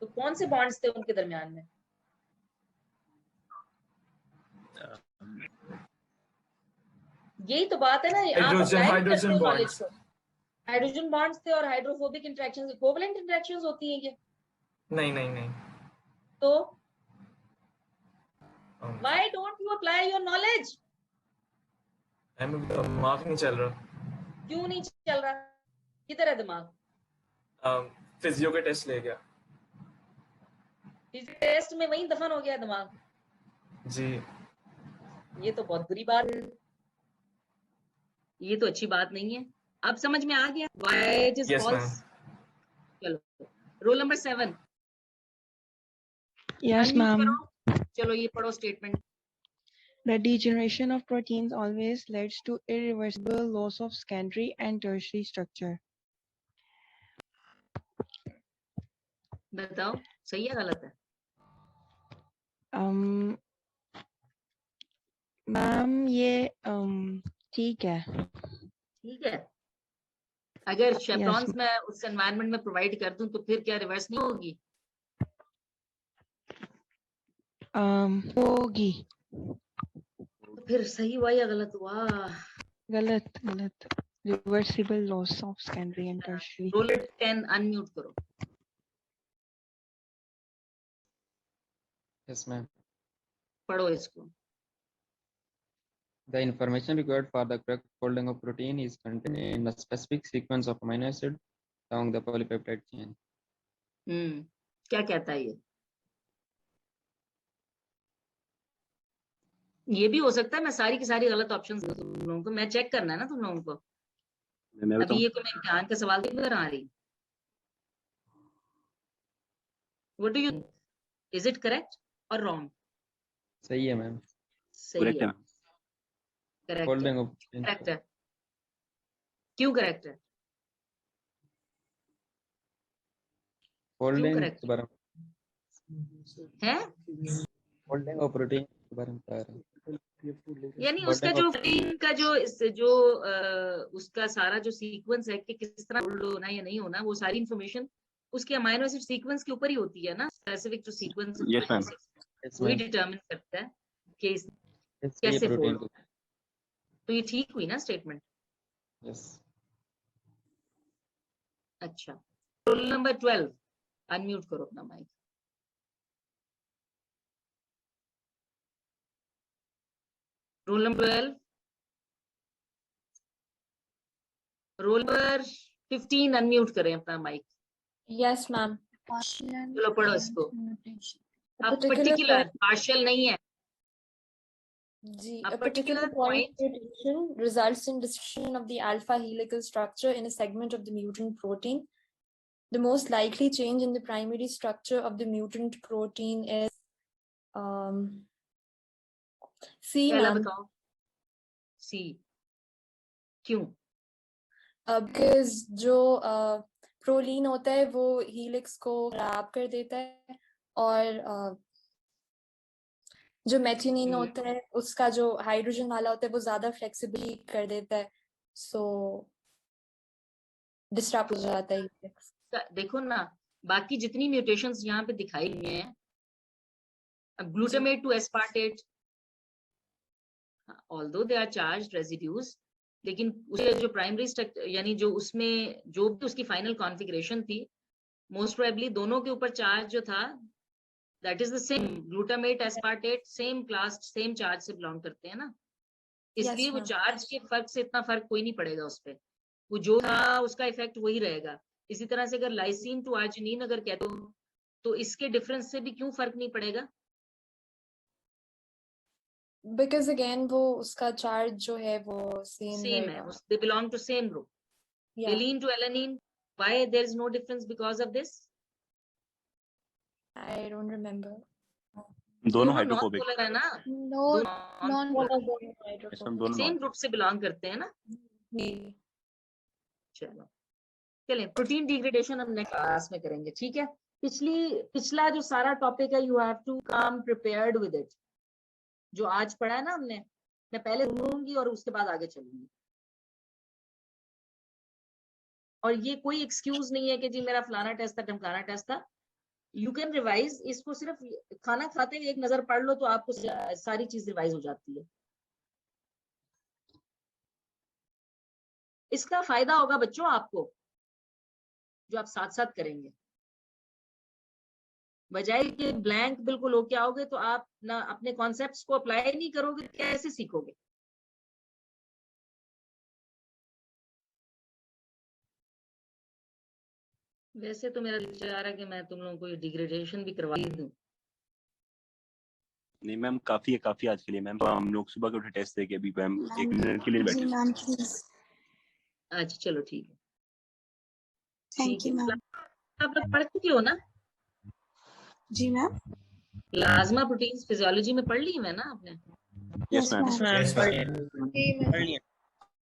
तो कौन से बॉन्ड्स थे उनके दरमियान में? यही तो बात है ना. Hydrogen bonds. हाइड्रोजन बॉन्ड्स थे और हाइड्रोफोबिक इंटरेक्शंस, कोवलेंट इंटरेक्शंस होती हैं ये? नहीं. तो why don't you apply your knowledge? दिमाग नहीं चल रहा. क्यों नहीं चल रहा? किधर है दिमाग? फिजियो के टेस्ट ले गया. इस टेस्ट में वहीं दफन हो गया दिमाग. जी. ये तो बहुत बुरी बात है. ये तो अच्छी बात नहीं है. अब समझ में आ गया why it is false. चलो, रोल नंबर 7. Yes, ma'am. चलो ये पढ़ो statement. The degeneration of proteins always leads to irreversible loss of secondary and tertiary structure. बताओ सही है गलत है? मैम ये ठीक है. ठीक है. अगर शेफ्रॉन्स में उस एनवायरनमेंट में प्रोवाइड कर दूं तो फिर क्या रिवर्स नहीं होगी? होगी. तो फिर सही हुआ या गलत हुआ? गलत. Reversible loss of secondary and tertiary. Roll 10 unmute करो. Yes, ma'am. पढ़ो इसको. The information required for the correct folding of protein is contained in a specific sequence of amino acid along the polypeptide chain. क्या कहता है ये भी हो सकता है मैं सारी की सारी गलत ऑप्शंस दूं तुम लोगों को. मैं चेक करना है ना तुम लोगों को. अभी ये कोई इम्तिहान का सवाल नहीं कर आ रही. What do you think? Is it correct or wrong? सही है मैम. सही है. Folding of करेक्ट है. क्यों करेक्ट है? folding correct? दोबारा है फोल्डिंग ऑफ प्रोटीन के बारे में बता रहे हैं। यानी उसका जो प्रोटीन का जो उसका सारा जो सीक्वेंस है कि किस तरह फोल्ड होना या नहीं होना, वो सारी इंफॉर्मेशन उसके अमाइनो एसिड सीक्वेंस के ऊपर ही होती है ना। स्पेसिफिक जो सीक्वेंस Yes, ma'am. वही डिटरमिन करता है कि इसलिए कैसे प्रोटीन फोल्ड होना है। तो ये ठीक हुई ना स्टेटमेंट? यस। अच्छा, रोल नंबर 12 अनम्यूट करो अपना mic. Roll number 12, roll number 15 unmute करें अपना माइक। Yes, ma'am. चलो पढ़ो इसको। अब particular पर्टिकुलर point- पार्शियल नहीं है। A particular point mutation results in destruction of the alpha helical structure in a segment of the mutant protein. The most likely change in the primary structure of the mutant protein is C, पहला ma'am. बताओ सी। क्यों? Because जो proline होता है वो helix को खराब कर देता है, और जो मेथियोनिन होता है उसका जो हाइड्रोजन वाला होता है वो ज्यादा फ्लेक्सिबली कर देता है, सो डिस्टर्ब हो जाता है हीलिक्स। देखो ना, बाकी जितनी म्यूटेशंस यहाँ पे दिखाई गई हैं, glutamate to aspartate, although they are charged residues, लेकिन उसके जो प्राइमरी स्ट्रक्चर यानी जो उसमें जो भी उसकी फाइनल कॉन्फ़िगरेशन थी, मोस्ट प्रोबेबली दोनों के ऊपर चार्ज जो था that is the same. Glutamate aspartate same class same charge से बिलोंग करते हैं ना, इसलिए वो ma'am. चार्ज के फर्क से इतना फर्क कोई नहीं पड़ेगा उस पे, वो जो था उसका इफेक्ट वही रहेगा। इसी तरह से अगर लाइसिन टू आर्जिनिन अगर कहते हो तो इसके डिफरेंस से भी क्यों फर्क नहीं पड़ेगा? Because again वो उसका चार्ज जो है वो सेम सेम है, रहेगा। They belong to same group. Yeah. Valine to alanine, why there is no difference because of this? I don't remember. दोनों हाइड्रोफोबिक। non-polar है ना? No, non-polar. सेम ग्रुप से बिलोंग करते हैं ना। चलो चलें, प्रोटीन डिग्रेडेशन हम नेक्स्ट क्लास में करेंगे, ठीक है? पिछला जो सारा टॉपिक है, you have to come prepared with it. जो आज पढ़ा है ना हमने, मैं पहले सुनूंगी और उसके बाद आगे चलूंगी। और ये कोई एक्सक्यूज नहीं है कि जी मेरा फलाना टेस्ट था ढमकाना टेस्ट था। यू कैन रिवाइज इसको, सिर्फ खाना खाते हुए एक नजर पढ़ लो तो आपको सारी चीज रिवाइज हो जाती है। इसका फायदा होगा बच्चों आपको, जो आप साथ साथ करेंगे। बजाय कि ब्लैंक बिल्कुल होके आओगे तो आप ना अपने कॉन्सेप्ट्स को अप्लाई नहीं करोगे, कैसे सीखोगे? वैसे तो मेरा विचार है कि मैं तुम लोगों को डिग्रेडेशन भी करवा दूं। नहीं मैम, काफी है काफी आज के लिए मैम। हम लोग सुबह के उठे टेस्ट देके अभी मैम 1 मिनट के लिए बैठे। अच्छा चलो ठीक है। Thank you ma'am. आप लोग पढ़ चुके हो ना? जी मैम। प्लाज्मा प्रोटीन्स फिजियोलॉजी में पढ़ ली है ना आपने? Yes ma'am.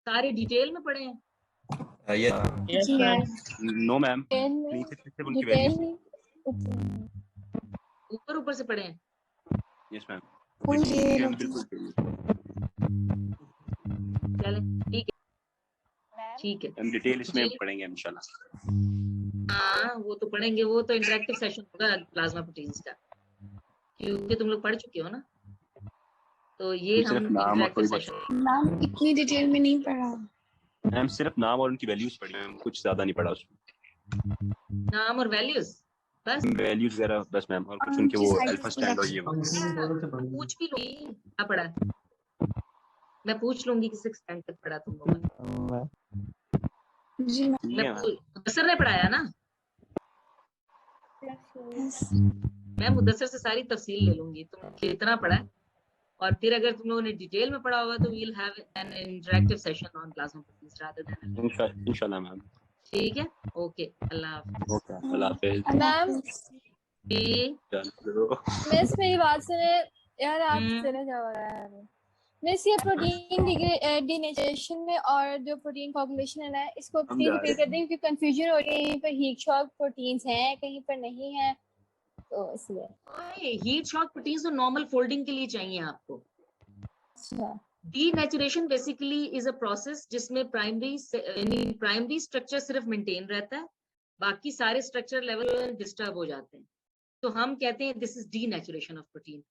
सारे डिटेल में पढ़े हैं? नो मैम, नीचे से उनकी वैल्यू ऊपर ऊपर से पढ़े हैं? Yes ma'am. चले ठीक है ठीक है, हम डिटेल इसमें पढ़ेंगे इंशाल्लाह। हाँ वो तो पढ़ेंगे, वो तो इंटरेक्टिव सेशन होगा प्लाज्मा प्रोटीन्स का, क्योंकि तुम लोग पढ़ चुके हो ना। तो ये हम इंटरेक्टिव सेशन। मैम इतनी डिटेल में नहीं पढ़ा मैम, सिर्फ नाम और उनकी वैल्यूज पढ़ी मैम, कुछ ज्यादा नहीं पढ़ा उसमें। नाम और वैल्यूज बस? वैल्यूज वगैरह बस मैम, और कुछ उनके वो अल्फा स्टैंड और ये पूछ भी लूंगी क्या पढ़ा, मैं पूछ लूंगी किस एक्सटेंट तक पढ़ा तुम लोगों ने। जी मैं मुदस्सर ने पढ़ाया ना? मैं मुदस्सर से सारी तफसील ले लूंगी तुम कितना पढ़ा है, और फिर अगर तुम लोगों ने डिटेल में पढ़ा होगा तो we'll have an interactive session on plasma proteins rather than. इंशाल्लाह मैम। ठीक है, ओके, अल्लाह हाफिज़। ओके, अल्लाह हाफिज़। मैम मिस मेरी बात सुने यार, आप सुने क्या हो रहा है मिस? ये प्रोटीन डिनेचरेशन में और जो प्रोटीन फॉर्मुलेशन है इसको प्लीज रिपीट कर दें, क्योंकि कंफ्यूजन हो रही है। कहीं पर हीट शॉक प्रोटीन्स हैं, कहीं पर नहीं है। तो इसलिए हीट शॉक प्रोटीन्स तो नॉर्मल फोल्डिंग के लिए चाहिए आपको। अच्छा denaturation basically is a process जिसमें प्राइमरी स्ट्रक्चर सिर्फ मेंटेन रहता है, बाकी सारे स्ट्रक्चर लेवल डिस्टर्ब हो जाते हैं, तो हम कहते हैं this is denaturation of protein.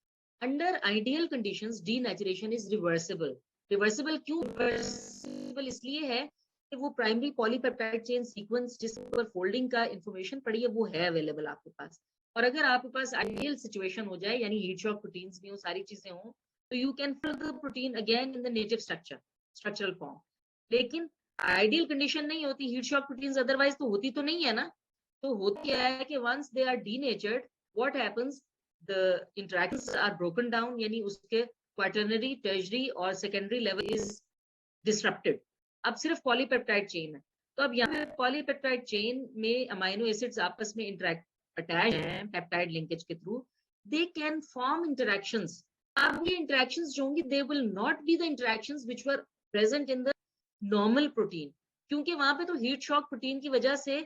Under ideal conditions denaturation is reversible. Reversible क्यों रिवर्सिबल? इसलिए है कि वो प्राइमरी पॉलीपेप्टाइड चेन सीक्वेंस जिस पर फोल्डिंग का इंफॉर्मेशन पड़ी है वो है अवेलेबल आपके पास, और अगर आपके पास आइडियल सिचुएशन हो जाए यानी हीट शॉक प्रोटीन्स भी हो, सारी चीजें हो, तो you can fill the protein again in the native structural form. लेकिन आइडियल कंडीशन नहीं होती हीट शॉक प्रोटीन्स, अदरवाइज तो होती तो नहीं है ना। तो होती है कि once they are denatured what happens, the interactions are broken down, यानी उसके क्वाटरनरी, टर्शरी और सेकेंडरी लेवल इज डिसरप्टेड। अब सिर्फ पॉलीपेप्टाइड चेन है, तो अब यहाँ पे पॉलीपेप्टाइड चेन में अमाइनो एसिड्स आपस में इंटरैक्ट अटैच हैं पेप्टाइड लिंकेज के through, they can form interactions. अब ये इंटरैक्शंस जो होंगी they will not be the interactions which were present in the normal protein, क्योंकि वहां पे तो हीट शॉक प्रोटीन की वजह से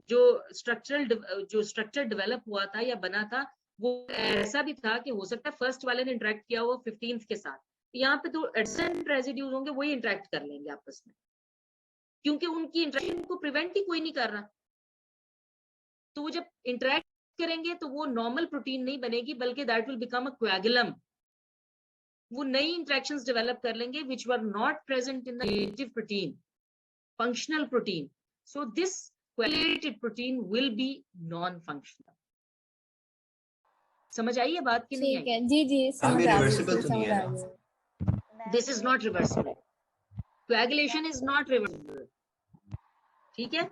जो स्ट्रक्चर डेवलप हुआ था या बना था वो ऐसा भी था कि हो सकता है फर्स्ट वाले ने इंटरेक्ट किया हुआ 15th के साथ, यहाँ पे तो एडजेसेंट रेजिड्यूज होंगे वही इंटरेक्ट कर लेंगे आपस में, क्योंकि उनकी इंटरेक्शन को प्रिवेंट ही कोई नहीं कर रहा। तो वो जब इंटरेक्ट करेंगे तो वो नॉर्मल प्रोटीन नहीं बनेगी, बल्कि दैट विल बिकम अ कोएगुलम। वो नई इंटरेक्शंस डेवलप कर लेंगे which were not present in the native protein, functional protein. So this coagulated protein will be non-functional. समझ आई है बात कि नहीं आई? ठीक है जी जी समझ आ गई। This is not reversible. Coagulation is not reversible. ठीक है?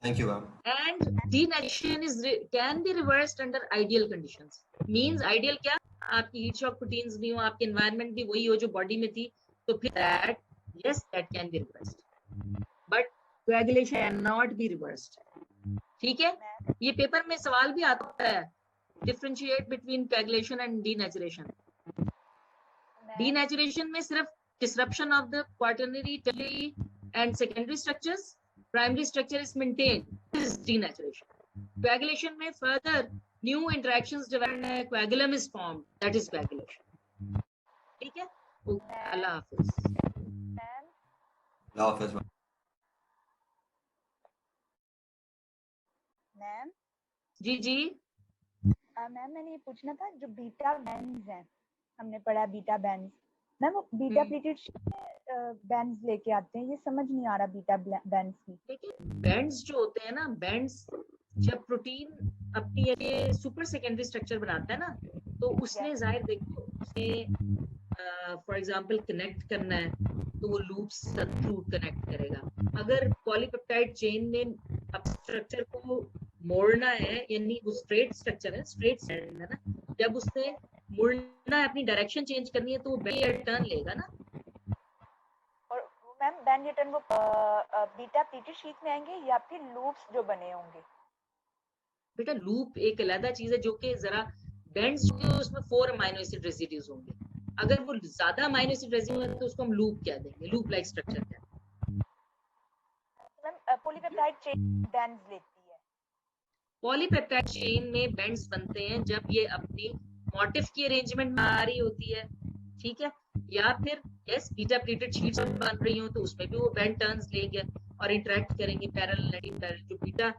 Thank you, ma'am. And denaturation can be reversed under ideal conditions. Means ideal क्या? आपकी हीट शॉक प्रोटीन्स भी हो, आपके एनवायरनमेंट भी वही हो जो बॉडी में थी, तो फिर that yes that can be reversed, but coagulation can not be reversed. ठीक है, ये पेपर में सवाल भी आता है, differentiate between coagulation and denaturation. Denaturation में सिर्फ disruption of the quaternary, tertiary and secondary structures, primary structure is maintained, this is denaturation. Coagulation में further new interactions developed, coagulum is formed, that is coagulation. ठीक है, अल्लाह हाफिज। अल्लाह हाफिज। Ma'am जी जी ma'am मैंने ये पूछना था, जो बीटा बैंड्स हैं हमने पढ़ा बीटा बैंड्स, मैम वो बीटा प्लेटेड बैंड्स लेके आते हैं, ये समझ नहीं आ रहा बीटा बैंड्स की। देखिए बैंड्स जो होते हैं ना, बैंड्स जब प्रोटीन अपनी ये सुपर सेकेंडरी स्ट्रक्चर बनाता है ना, तो उसने जाहिर देखो उसने फॉर एग्जांपल कनेक्ट करना है तो वो लूप्स थ्रू कनेक्ट करेगा। अगर पॉलीपेप्टाइड चेन ने अब स्ट्रक्चर को मोड़ना है, यानी वो स्ट्रेट स्ट्रक्चर है, स्ट्रेट स्टैंड है ना, जब उसने मुड़ना है, अपनी डायरेक्शन चेंज करनी है, तो वो बेंड या टर्न लेगा ना। और मैम बेंड या टर्न वो बीटा प्लेटेड शीट में आएंगे या फिर लूप्स जो बने होंगे? बेटा लूप एक अलग चीज है जो कि जरा बेंड्स जो उसमें 4 अमाइनो एसिड रेसिड्यूज होंगे, अगर वो ज्यादा अमाइनो एसिड रेसिड्यू है तो उसको हम लूप कह देंगे, लूप लाइक स्ट्रक्चर कहते हैं। मैम पॉलीपेप्टाइड चेन बेंड्स लेती है। पॉलीपेप्टाइड चेन में बेंड्स बनते हैं जब ये अपनी मोटिफ की अरेंजमेंट में आ रही होती है, ठीक है, या फिर यस बीटा प्लेटेड शीट्स बन रही हो तो उसमें भी वो बेंड टर्न्स लेंगे और इंटरेक्ट करेंगे पैरेलल पैरेलल, जो बीटा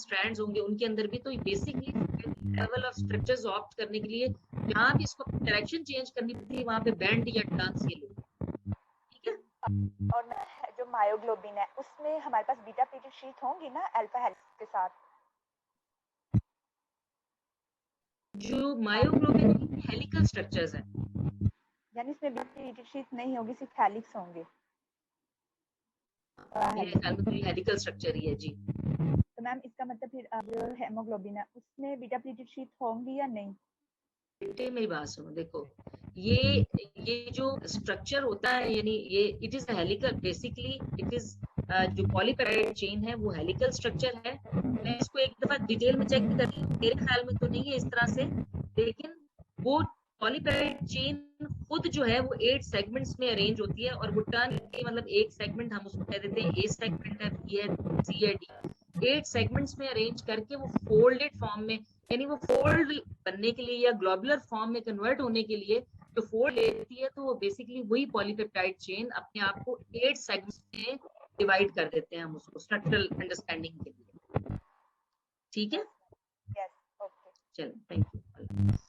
स्ट्रैंड्स होंगे उनके अंदर भी। तो basically level of structures opt करने के लिए जहाँ भी इसको डायरेक्शन चेंज करनी पड़ती है वहाँ पे बेंड या टर्न्स के लिए, ठीक है। और जो मायोग्लोबिन है उसमें हमारे पास बीटा प्लेटेड शीट होंगी ना अल्फा हेलिक्स के साथ? जो मायोग्लोबिन हेलिकल स्ट्रक्चर्स हैं, यानी इसमें बीटा प्लेटेड शीट नहीं होगी, सिर्फ हेलिक्स होंगे। मेरे ख्याल में तो हेलिकल स्ट्रक्चर ही है जी। तो मैम इसका मतलब फिर जो हेमोग्लोबिन है उसमें बीटा प्लेटेड शीट होंगी या नहीं? बेटे मेरी बात सुनो, देखो ये जो स्ट्रक्चर होता है, यानी ये it is helical, basically it is जो पॉलीपेप्टाइड चेन है वो हेलिकल स्ट्रक्चर है। मैं इसको एक दफा डिटेल में चेक कर लूं, मेरे ख्याल में तो नहीं है इस तरह से, लेकिन वो पॉलीपेप्टाइड चेन खुद जो है वो 8 सेगमेंट्स में अरेंज होती है, और वो टर्न मतलब एक सेगमेंट हम उसको कह देते हैं, ए सेगमेंट है, बी है, सी है, डी, 8 सेगमेंट्स में अरेंज करके वो फोल्डेड फॉर्म में यानी वो फोल्ड बनने के लिए या ग्लोबुलर फॉर्म में कन्वर्ट होने के लिए जो फोल्ड लेती है, तो वो बेसिकली वही पॉलीपेप्टाइड चेन अपने आप को 8 सेगमेंट्स में डिवाइड कर देते हैं हम उसको स्ट्रक्चरल अंडरस्टैंडिंग के लिए। ठीक है, यस, ओके, चलो, थैंक यू।